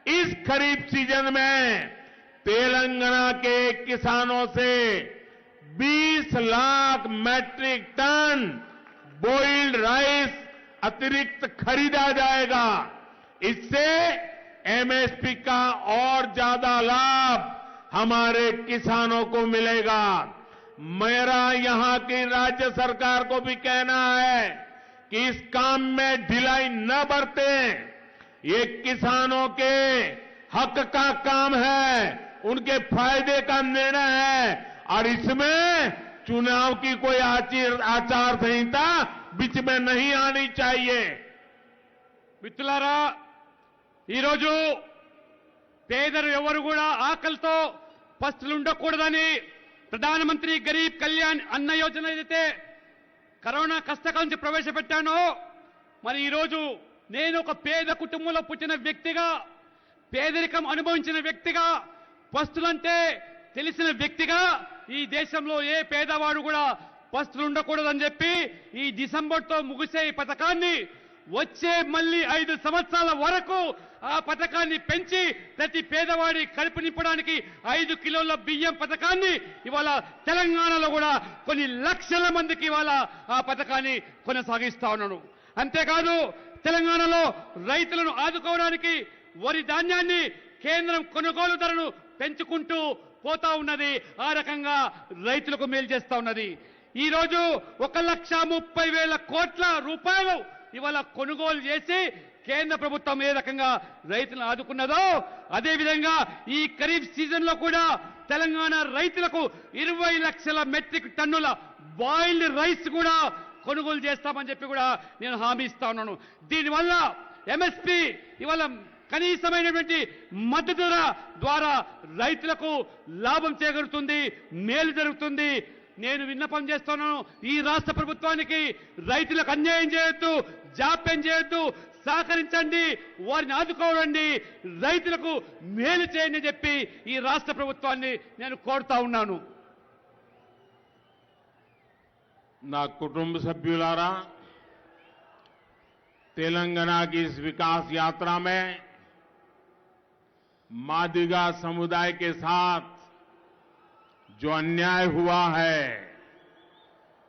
इस खरीफ सीजन में तेलंगाना के किसानों से 20 lakh metric ton boiled rice अतिरिक्त खरीदा जाएगा। इससे एमएसपी का और ज्यादा लाभ हमारे किसानों को मिलेगा। मेरा यहां की राज्य सरकार को भी कहना है कि इस काम में ढिलाई न बरतें। ये किसानों के हक का काम है, उनके फायदे का निर्णय है, और इसमें चुनाव की कोई आचार संहिता बीच में नहीं आनी चाहिए। మిత్రులారా, ఈరోజు పేదలు ఎవరు కూడా ఆకలితో పస్తులుండకూడదని ప్రధానమంత్రి గరీబ్ కళ్యాణ్ అన్న యోజన ఏదైతే కరోనా కష్టకాలం నుంచి ప్రవేశపెట్టానో, మరి ఈరోజు నేను ఒక పేద కుటుంబంలో పుట్టిన వ్యక్తిగా, పేదరికం అనుభవించిన వ్యక్తిగా, పస్తులంటే తెలిసిన వ్యక్తిగా ఈ దేశంలో ఏ పేదవాడు కూడా పస్తులు ఉండకూడదని చెప్పి ఈ డిసెంబర్తో ముగిసే ఈ పథకాన్ని వచ్చే మళ్ళీ 5 సంవత్సరాల వరకు ఆ పథకాన్ని పెంచి ప్రతి పేదవాడి కడుపు నింపడానికి 5 కిలోల బియ్యం పథకాన్ని ఇవాళ తెలంగాణలో కూడా కొన్ని లక్షల మందికి ఇవాళ ఆ పథకాన్ని కొనసాగిస్తా ఉన్నాను. అంతేకాదు తెలంగాణలో రైతులను ఆదుకోవడానికి వరి ధాన్యాన్ని కేంద్రం కొనుగోలు ధరను పెంచుకుంటూ పోతా ఉన్నది. ఆ రకంగా రైతులకు మేలు చేస్తా ఉన్నది. ఈ రోజు 1,30,000 కోట్ల రూపాయలు ఇవాళ కొనుగోలు చేసి కేంద్ర ప్రభుత్వం ఏ రకంగా రైతులను ఆదుకున్నదో, అదేవిధంగా ఈ ఖరీఫ్ సీజన్ లో కూడా తెలంగాణ రైతులకు 20 లక్షల మెట్రిక్ టన్నుల బాయిల్డ్ రైస్ కూడా కొనుగోలు చేస్తామని చెప్పి కూడా నేను హామీ ఇస్తా ఉన్నాను. దీనివల్ల ఎంఎస్పీ ఇవాళ కనీసమైనటువంటి మద్దతు ధర ద్వారా రైతులకు లాభం చేకూరుతుంది, మేలు జరుగుతుంది. నేను విన్నపం చేస్తున్నాను, ఈ రాష్ట్ర ప్రభుత్వానికి రైతులకు అన్యాయం చేయొద్దు, జాప్యం చేయొద్దు, సహకరించండి, వారిని ఆదుకోవండి, రైతులకు మేలు చేయండి అని చెప్పి ఈ రాష్ట్ర ప్రభుత్వాన్ని నేను కోరుతా ఉన్నాను. నా కుటుంబ సభ్యులారా, तेलंगाना की इस विकास यात्रा में मादिगा समुदाय के साथ जो अन्याय हुआ है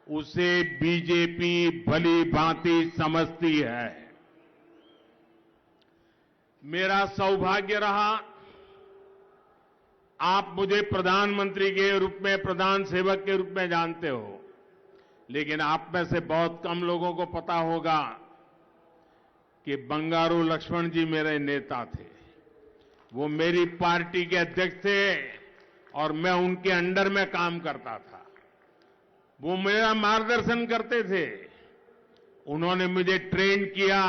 उसे बीजेपी भली भांति समझती है। मेरा सौभाग्य रहा, आप मुझे प्रधानमंत्री के रूप में, प्रधान सेवक के रूप में जानते हो, लेकिन आप में से बहुत कम लोगों को पता होगा कि बंगारू लक्ष्मण जी मेरे नेता थे। वो मेरी पार्टी के अध्यक्ष थे और मैं उनके अंडर में काम करता था। वो मेरा मार्गदर्शन करते थे। उन्होंने मुझे ट्रेन किया,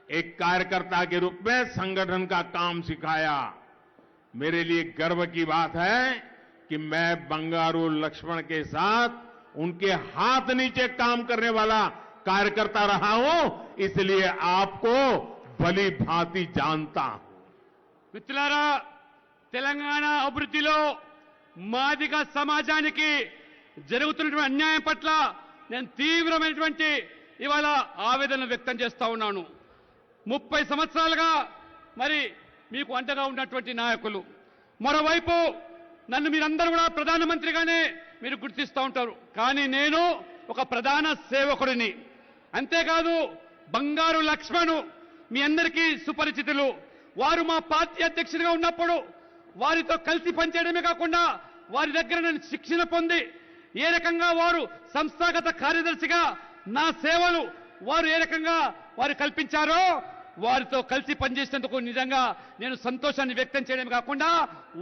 एक कार्यकर्ता के रूप में संगठन का काम सिखाया। मेरे लिए गर्व की बात है कि मैं बंगारू लक्ष्मण के साथ उनके हाथ नीचे काम करने वाला कार्यकर्ता रहा हूं, इसलिए आपको भली भांति जानता हूं। మిత్రులారా, తెలంగాణ అభివృద్ధిలో మాదిగ సమాజానికి జరుగుతున్నటువంటి అన్యాయం పట్ల నేను తీవ్రమైనటువంటి ఇవాళ ఆవేదన వ్యక్తం చేస్తా ఉన్నాను. 30 సంవత్సరాలుగా మరి మీకు అండగా ఉన్నటువంటి నాయకులు, మరోవైపు నన్ను మీరందరూ కూడా ప్రధానమంత్రిగానే మీరు గుర్తిస్తూ ఉంటారు. కానీ నేను ఒక ప్రధాన సేవకుడిని. అంతేకాదు బంగారు లక్ష్మణ్ మీ అందరికీ సుపరిచితులు. వారు మా పార్టీ అధ్యక్షుడిగా ఉన్నప్పుడు వారితో కలిసి పనిచేయడమే కాకుండా వారి దగ్గర నేను శిక్షణ పొంది ఏ రకంగా వారు సంస్థాగత కార్యదర్శిగా నా సేవలు వారు ఏ రకంగా వారు కల్పించారో వారితో కలిసి పనిచేసేందుకు నిజంగా నేను సంతోషాన్ని వ్యక్తం చేయడమే కాకుండా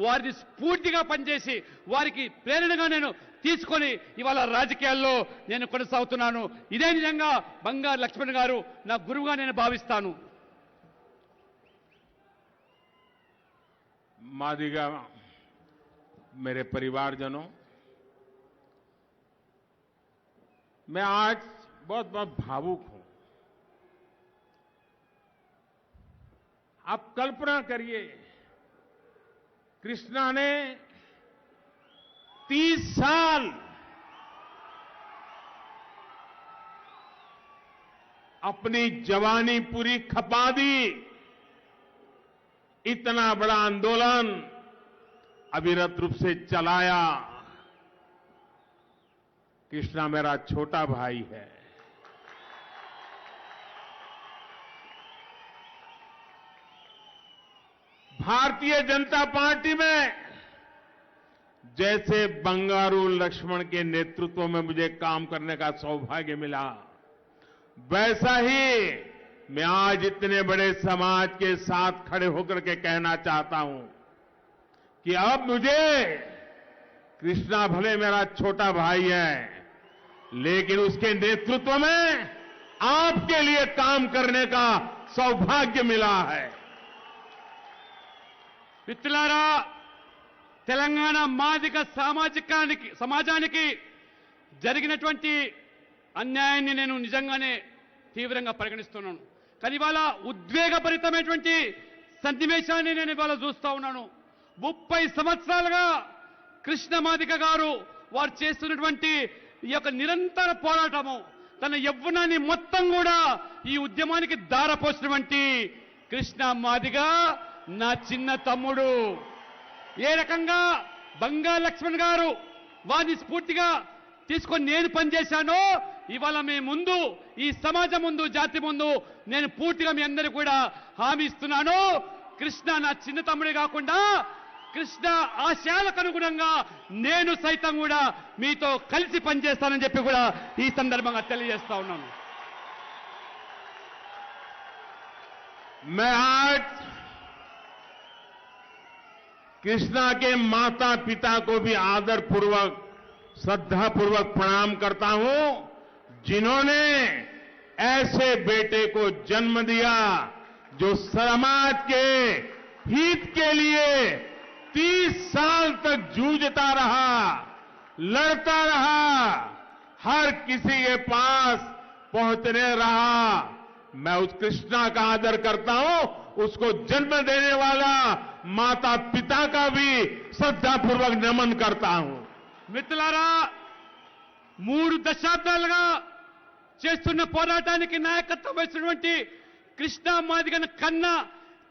వారిని స్ఫూర్తిగా పనిచేసి వారికి ప్రేరణగా నేను తీసుకొని ఇవాళ రాజకీయాల్లో నేను కొనసాగుతున్నాను. ఇదే నిజంగా బంగారు లక్ష్మణ్ గారు నా గురువుగా నేను భావిస్తాను. मादिगा मेरे परिवारजनों, मैं आज बहुत बहुत भावुक हूं। आप कल्पना करिए, कृष्णा ने 30 साल अपनी जवानी पूरी खपा दी। इतना बड़ा आंदोलन अविरत रूप से चलाया। कृष्णा मेरा छोटा भाई है। भारतीय जनता पार्टी में जैसे बंगारू लक्ष्मण के नेतृत्व में मुझे काम करने का सौभाग्य मिला, वैसा ही मैं आज इतने बड़े समाज के साथ खड़े होकर के कहना चाहता हूं कि अब मुझे, कृष्णा भले मेरा छोटा भाई है, लेकिन उसके नेतृत्व में आपके लिए काम करने का सौभाग्य मिला है। మిత్రులారా, తెలంగాణ మాదిగ సమాజానికి జరిగినటువంటి అన్యాయాన్ని నేను నిజంగానే తీవ్రంగా పరిగణిస్తున్నాను. కానీ ఇవాళ ఉద్వేగభరితమైనటువంటి సన్నివేశాన్ని నేను ఇవాళ చూస్తా ఉన్నాను. 30 సంవత్సరాలుగా కృష్ణ మాదిగ గారు వారు చేస్తున్నటువంటి ఈ యొక్క నిరంతర పోరాటము, తన యవ్వనాన్ని మొత్తం కూడా ఈ ఉద్యమానికి దారపోసినటువంటి కృష్ణ మాదిగ నా చిన్న తమ్ముడు. ఏ రకంగా బంగారు లక్ష్మణ్ గారు వారిని స్ఫూర్తిగా తీసుకొని నేను పనిచేశానో, ఇవాళ మీ ముందు, ఈ సమాజం ముందు, జాతి ముందు నేను పూర్తిగా మీ అందరికీ కూడా హామీ ఇస్తున్నాను. కృష్ణ నా చిన్న తమ్ముడే కాకుండా కృష్ణ ఆశయాలకు అనుగుణంగా నేను సైతం కూడా మీతో కలిసి పనిచేస్తానని చెప్పి కూడా ఈ సందర్భంగా తెలియజేస్తా ఉన్నాను. मैं आज कृष्णा के माता पिता को भी आदर पूर्वक, श्रद्धा पूर्वक प्रणाम करता हूं, जिन्होंने ऐसे बेटे को जन्म दिया जो समाज के हित के लिए 30 साल तक जूझता रहा, लड़ता रहा, हर किसी के पास पहुंचने रहा। मैं उस कृष्णा का आदर करता हूं, उसको जन्म देने वाला माता पिता का भी श्रद्धापूर्वक नमन करता हूं। మిత్రులారా, 3 దశాబ్దాలుగా చేస్తున్న పోరాటానికి నాయకత్వం వహిస్తున్నటువంటి కృష్ణ మాదిగను కన్న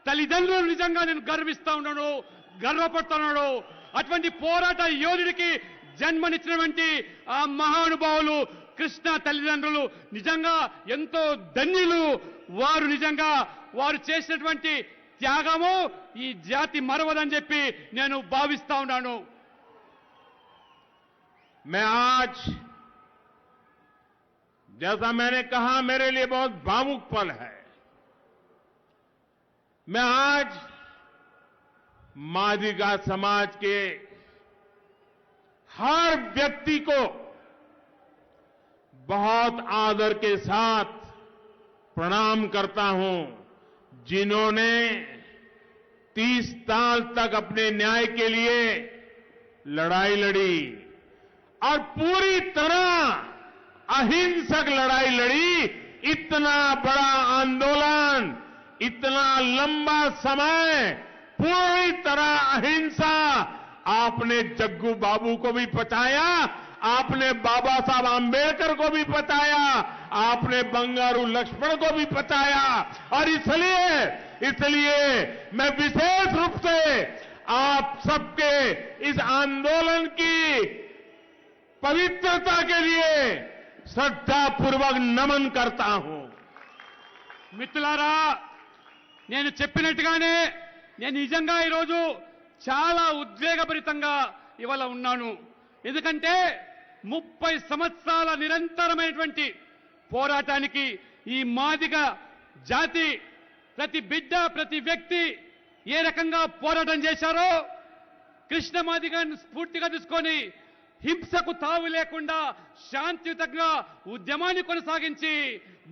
తల్లిదండ్రులు నిజంగా నేను గర్విస్తా ఉన్నాను, గర్వపడుతున్నాడు. అటువంటి పోరాట యోధుడికి జన్మనిచ్చినటువంటి ఆ మహానుభావులు కృష్ణ తల్లిదండ్రులు నిజంగా ఎంతో ధన్యులు. వారు నిజంగా వారు చేసినటువంటి త్యాగము ఈ జాతి మరవదని చెప్పి నేను భావిస్తా ఉన్నాను. मैं आज, जैसा मैंने कहा, मेरे लिए बहुत भावुक पल है। मैं आज मादिगा समाज के हर व्यक्ति को बहुत आदर के साथ प्रणाम करता हूं, जिन्होंने 30 साल तक अपने न्याय के लिए लड़ाई लड़ी और पूरी तरह अहिंसक लड़ाई लड़ी, इतना बड़ा आंदोलन, इतना लंबा समय पूरी तरह अहिंसा, आपने जग्गू बाबू को भी पचाया, आपने बाबा साहब आंबेडकर को भी पचाया, आपने बंगारू लक्ष्मण को भी पचाया। और इसलिए मैं विशेष रूप से आप सबके इस आंदोलन की पवित्रता के लिए श्रद्धापूर्वक नमन करता हूं। మిత్రులారా, నేను చెప్పినట్టుగానే నేను నిజంగా ఈరోజు చాలా ఉద్వేగభరితంగా ఇవాళ ఉన్నాను. ఎందుకంటే 30 సంవత్సరాల నిరంతరమైనటువంటి పోరాటానికి ఈ మాదిగ జాతి ప్రతి బిడ్డ ప్రతి వ్యక్తి ఏ రకంగా పోరాటం చేశారో, కృష్ణ మాదిగను స్ఫూర్తిగా తీసుకొని హింసకు తావు లేకుండా శాంతియుతంగా ఉద్యమాన్ని కొనసాగించి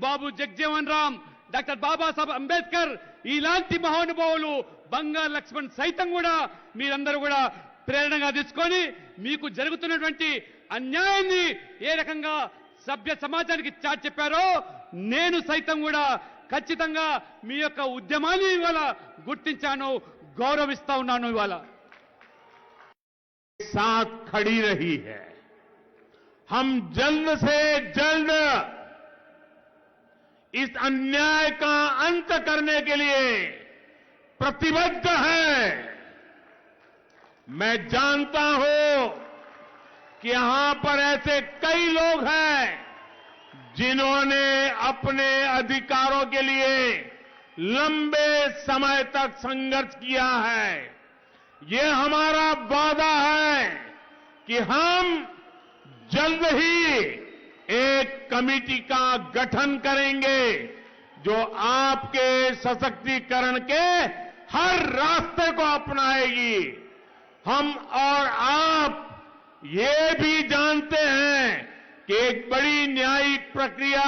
బాబు జగజ్జీవన్ రామ్, డాక్టర్ బాబాసాహెబ్ అంబేద్కర్ ఇలాంటి మహానుభావులు, బంగారు లక్ష్మణ్ సైతం కూడా మీరందరూ కూడా ప్రేరణగా తీసుకొని మీకు జరుగుతున్నటువంటి అన్యాయాన్ని ఏ రకంగా సభ్య సమాజానికి చాటి చెప్పారో, నేను సైతం కూడా ఖచ్చితంగా మీ యొక్క ఉద్యమాన్ని ఇవాళ గుర్తించాను, గౌరవిస్తా ఉన్నాను. ఇవాళ साथ खड़ी रही है. हम जल्द से जल्द इस अन्याय का अंत करने के लिए प्रतिबद्ध है. मैं जानता हूं कि यहां पर ऐसे कई लोग हैं जिन्होंने अपने अधिकारों के लिए लंबे समय तक संघर्ष किया है. ये हमारा वादा है कि हम जल्द ही एक कमेटी का गठन करेंगे जो आपके सशक्तिकरण के हर रास्ते को अपनाएगी. हम और आप ये भी जानते हैं कि एक बड़ी न्यायिक प्रक्रिया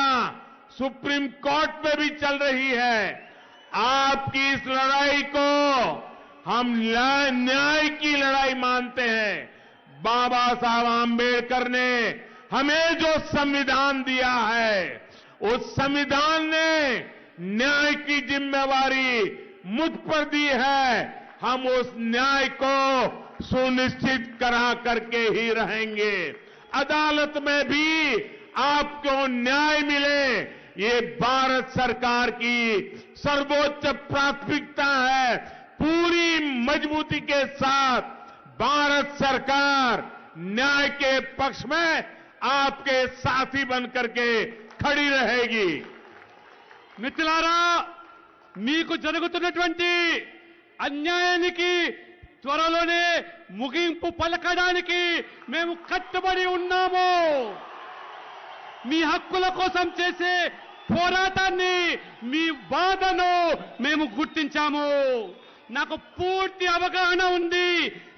सुप्रीम कोर्ट में भी चल रही है. आपकी इस लड़ाई को हम न्याय की लड़ाई मानते हैं. बाबा साहब आंबेडकर ने हमें जो संविधान दिया है, उस संविधान ने न्याय की जिम्मेवारी मुझ पर दी है. हम उस न्याय को सुनिश्चित करा करके ही रहेंगे. अदालत में भी आपको न्याय मिले, ये भारत सरकार की सर्वोच्च प्राथमिकता है. पूरी मजबूती के साथ भारत सरकार न्याय के पक्ष में आपके साथी बनकर के खड़ी रहेगी. మిత్రులారా, మీకు జరుగుతున్నటువంటి అన్యాయానికి త్వరలోనే ముగింపు పలకడానికి మేము కట్టుబడి ఉన్నాము. మీ హక్కుల కోసం చేసే పోరాటాన్ని, మీ బాధను మేము గుర్తించాము. నాకు పూర్తి అవగాహన ఉంది.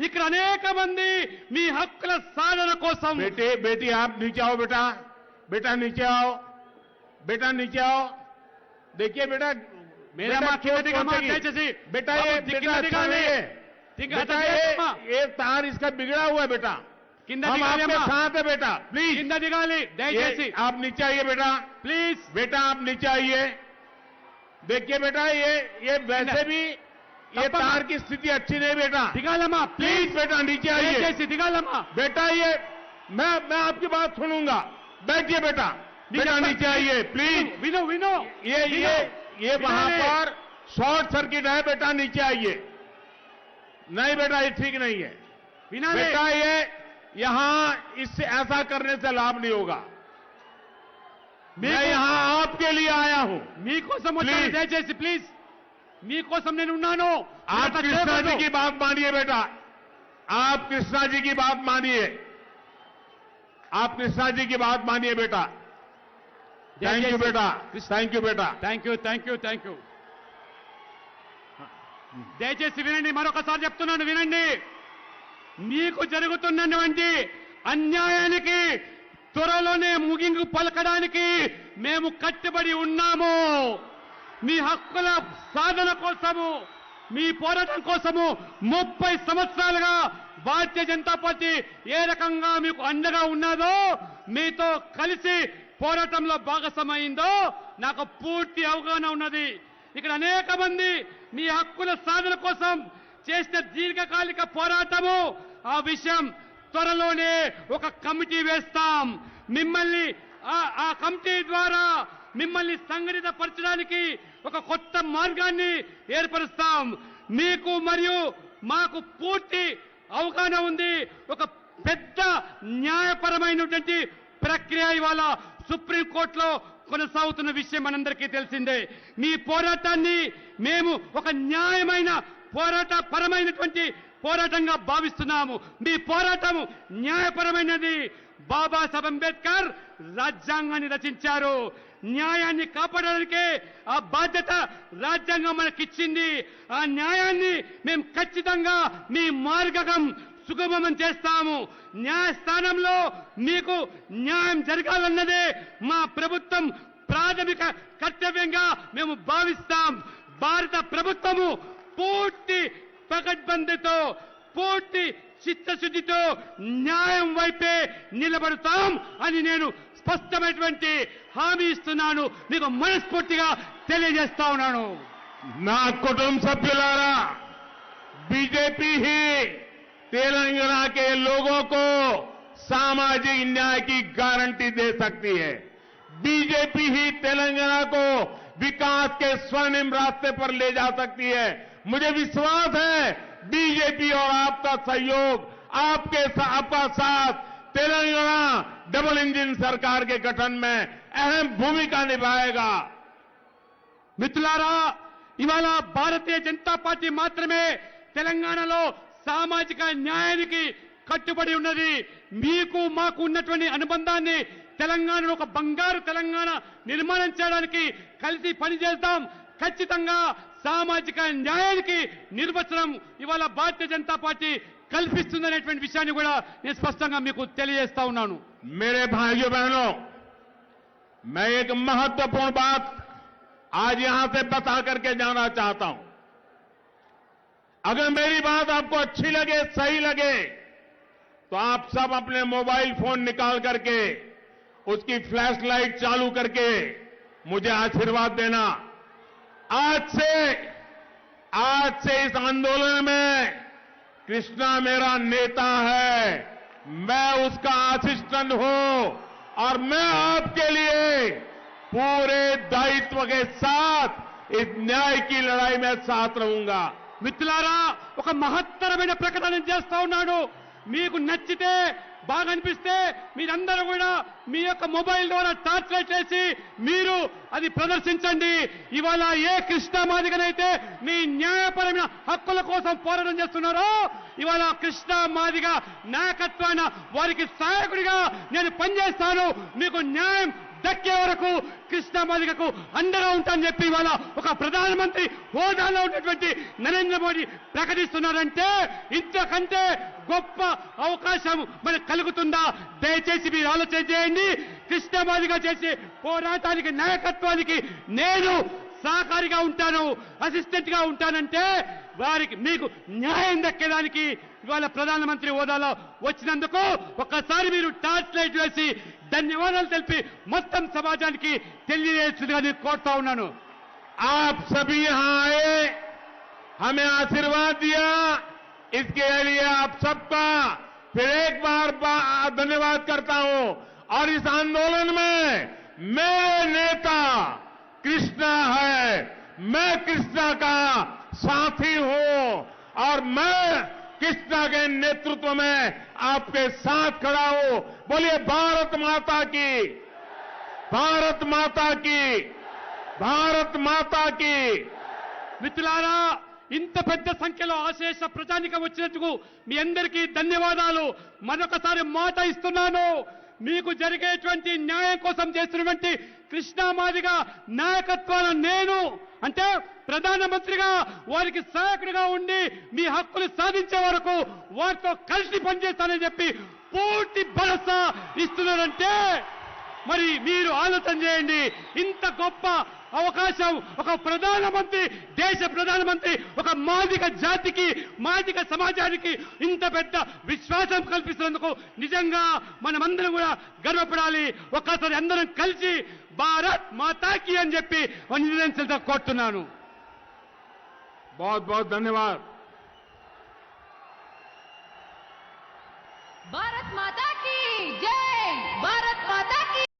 ఇక్కడ అనేక మంది మీ హక్కుల సాధన కోసం. बेटी आप नीचे आओ. बेटा नीचे आओ. बेटा नीचे आओ. देखिए बेटा, मेरा मां కిందదిగా దయచేసి. बेटा ये तार इसका बिगड़ा हुआ है बेटा. కింద हम దిగాలి आपके అమ్మా. साथ है बेटा. प्लीज కింద దిగాలి దయచేసి. आप नीचे आइए बेटा. ప్లీజ్. बेटा आप नीचे आइए. देखिए बेटा, ये वैसे भी ये तार की स्थिति अच्छी नहीं बेटा. దిగాలమ్మా. प्लीज बेटा नीचे आइए. దయచేసి దిగాలమ్మా. बेटा ये मैं आपकी बात सुनूंगा. बैठिए बेटा. बेटा नीचे आइए प्लीज. విను విను. ये वहां पर शॉर्ट सर्किट है बेटा. नीचे आइए. नहीं बेटा, ये ठीक नहीं है వినాలి. बेटा. ये यहां इससे ऐसा करने से लाभ नहीं होगा. मैं यहां आपके लिए आया हूं. మీకోసం వచ్చాను. Please. దయచేసి ప్లీజ్, మీకోసం నేను ఉన్నాను. आप कृष्णा जी की बात मानिए बेटा. आप कृष्णा जी की बात मानिए. आप कृष्णा जी की बात मानिए बेटा. थैंक यू बेटा. थैंक यू बेटा. Thank you. దయచేసి వినండి, మరొకసారి చెప్తున్నాను వినండి. మీకు జరుగుతున్నటువంటి అన్యాయానికి త్వరలోనే ముగింపు పలకడానికి మేము కట్టుబడి ఉన్నాము. మీ హక్కుల సాధన కోసము, మీ పోరాటం కోసము 30 సంవత్సరాలుగా భారతీయ జనతా పార్టీ ఏ రకంగా మీకు అండగా ఉన్నదో మీతో కలిసి పోరాటంలో భాగస్వామైందో నాకు పూర్తి అవగాహన ఉన్నది. ఇక్కడ అనేక మంది మీ హక్కుల సాధన కోసం చేసిన దీర్ఘకాలిక పోరాటము, ఆ విషయం త్వరలోనే ఒక కమిటీ వేస్తాం. మిమ్మల్ని ఆ కమిటీ ద్వారా మిమ్మల్ని సంఘటిత పరచడానికి ఒక కొత్త మార్గాన్ని ఏర్పరుస్తాం. మీకు మరియు మాకు పూర్తి అవగాహన ఉంది. ఒక పెద్ద న్యాయపరమైనటువంటి ప్రక్రియ ఇవాళ సుప్రీంకోర్టులో కొనసాగుతున్న విషయం మనందరికీ తెలిసిందే. మీ పోరాటాన్ని మేము ఒక న్యాయమైన పరమైనటువంటి పోరాటంగా భావిస్తున్నాము. మీ పోరాటం న్యాయపరమైనది. బాబాసాహెబ్ అంబేద్కర్ రాజ్యాంగాన్ని రచించారు. న్యాయాన్ని కాపాడడానికే ఆ బాధ్యత రాజ్యాంగం మనకిచ్చింది. ఆ న్యాయాన్ని మేము ఖచ్చితంగా మీ మార్గం సుగమం చేస్తాము. న్యాయస్థానంలో మీకు న్యాయం జరగాలన్నదే మా ప్రభుత్వం ప్రాథమిక కర్తవ్యంగా మేము భావిస్తాం. భారత ప్రభుత్వము పూర్తి పకడ్బందీతో, పూర్తి చిత్తశుద్ధితో న్యాయం వైపే నిలబడతాం అని నేను స్పష్టమైనటువంటి హామీ ఇస్తున్నాను. మీకు మనస్ఫూర్తిగా తెలియజేస్తా ఉన్నాను. నా కుటుంబ సభ్యులారా, बीजेपी ही तेलंगाना के लोगों को सामाजिक न्याय की गारंटी दे सकती है। बीजेपी ही तेलंगाना को विकास के स्वर्णिम रास्ते पर ले जा सकती है। मुझे विश्वास है बीजेपी और आपका सहयोग, आपका साथ तेलंगाना डबल इंजन सरकार के गठन में अहम भूमिका निभाएगा। మిత్రులారా, ఇవాళ భారతీయ జనతా పార్టీ మాత్రమే తెలంగాణలో సామాజిక న్యాయానికి కట్టుబడి ఉన్నది. మీకు మాకు ఉన్నటువంటి అనుబంధాన్ని తెలంగాణలో ఒక బంగారు తెలంగాణ నిర్మాణం చేయడానికి కలిసి పనిచేద్దాం. ఖచ్చితంగా సామాజిక న్యాయానికి నిర్వచనం ఇవాళ భారతీయ జనతా పార్టీ కల్పిస్తుందనేటువంటి విషయాన్ని కూడా నేను స్పష్టంగా మీకు తెలియజేస్తా ఉన్నాను. मेरे भाइयों बहनों, मैं एक महत्वपूर्ण बात आज यहां से बता करके जाना चाहता हूं। अगर मेरी बात आपको अच्छी लगे, सही लगे, तो आप सब अपने मोबाइल फोन निकाल करके उसकी फ्लैश लाइट चालू करके मुझे आशीर्वाद देना। आज से इस आंदोलन में कृष्णा मेरा नेता है, मैं उसका असिस्टेंट हूं और मैं आपके लिए पूरे दायित्व के साथ इस न्याय की लड़ाई में साथ रहूंगा। మిత్రులారా, ఒక మహత్తరమైన ప్రకటన చేస్తా ఉన్నాడు. మీకు నచ్చితే, బాగా అనిపిస్తే మీరందరూ కూడా మీ యొక్క మొబైల్ ద్వారా టార్చ్ లైట్ వేసి మీరు అది ప్రదర్శించండి. ఇవాళ ఏ కృష్ణా మాదిగనైతే మీ న్యాయపరమైన హక్కుల కోసం పోరాటం చేస్తున్నారో, ఇవాళ కృష్ణా మాదిగ నాయకత్వాన వారికి సహాయకుడిగా నేను పనిచేస్తాను. మీకు న్యాయం దక్కే వరకు కృష్ణా మాదిగకు అండగా ఉంటానని చెప్పి ఇవాళ ఒక ప్రధానమంత్రి హోదాలో ఉన్నటువంటి నరేంద్ర మోడీ ప్రకటిస్తున్నారంటే ఇంతకంటే గొప్ప అవకాశం మనకు కలుగుతుందా? దయచేసి మీరు ఆలోచన చేయండి. కృష్ణా మాదిగ చేసే పోరాటానికి, నాయకత్వానికి నేను సహకారిగా ఉంటాను, అసిస్టెంట్ గా ఉంటానంటే వారికి మీకు న్యాయం దక్కేదానికి ఇవాళ ప్రధానమంత్రి హోదాలో వచ్చినందుకు ఒక్కసారి మీరు టార్చ్ లైట్ వేసి ధన్యవాదాలు తెలిపి మొత్తం సమాజానికి తెలియజేస్తుందిగా నేను కోరుతా ఉన్నాను. आप सभी यहां आए, हमें आशीर्वाद दिया, इसके लिए आप सबका फिर एक बार धन्यवाद करता हूं। और इस आंदोलन में मेरे नेता कृष्णा है, मैं कृष्णा का साथी हूं और मैं कृष्णा के नेतृत्व में आपके साथ खड़ा हूं। बोलिए भारत माता की, भारत माता की, भारत माता की। మిత్రులారా, ఇంత పెద్ద సంఖ్యలో అశేష ప్రజానికం వచ్చినందుకు మీ అందరికీ ధన్యవాదాలు. మరొకసారి మాట ఇస్తున్నాను, మీకు జరిగేటువంటి న్యాయం కోసం చేస్తున్నటువంటి కృష్ణా మాదిగ నాయకత్వాన్ని నేను అంటే ప్రధానమంత్రిగా వారికి సహాయకుడిగా ఉండి మీ హక్కులు సాధించే వరకు వారితో కలిసి పనిచేస్తానని చెప్పి పూర్తి భరోసా ఇస్తున్నారంటే మరి మీరు ఆలోచన చేయండి. ఇంత గొప్ప అవకాశం ఒక ప్రధానమంత్రి, దేశ ప్రధానమంత్రి ఒక మాదిగ జాతికి, మాదిగ సమాజానికి ఇంత పెద్ద విశ్వాసం కల్పిస్తున్నందుకు నిజంగా మనమందరం కూడా గర్వపడాలి. ఒక్కసారి అందరం కలిసి భారత్ మాతాకి అని చెప్పి నివేదించడం కోరుతున్నాను. बहुत बहुत धन्यवाद. भारत माता की जय, भारत माता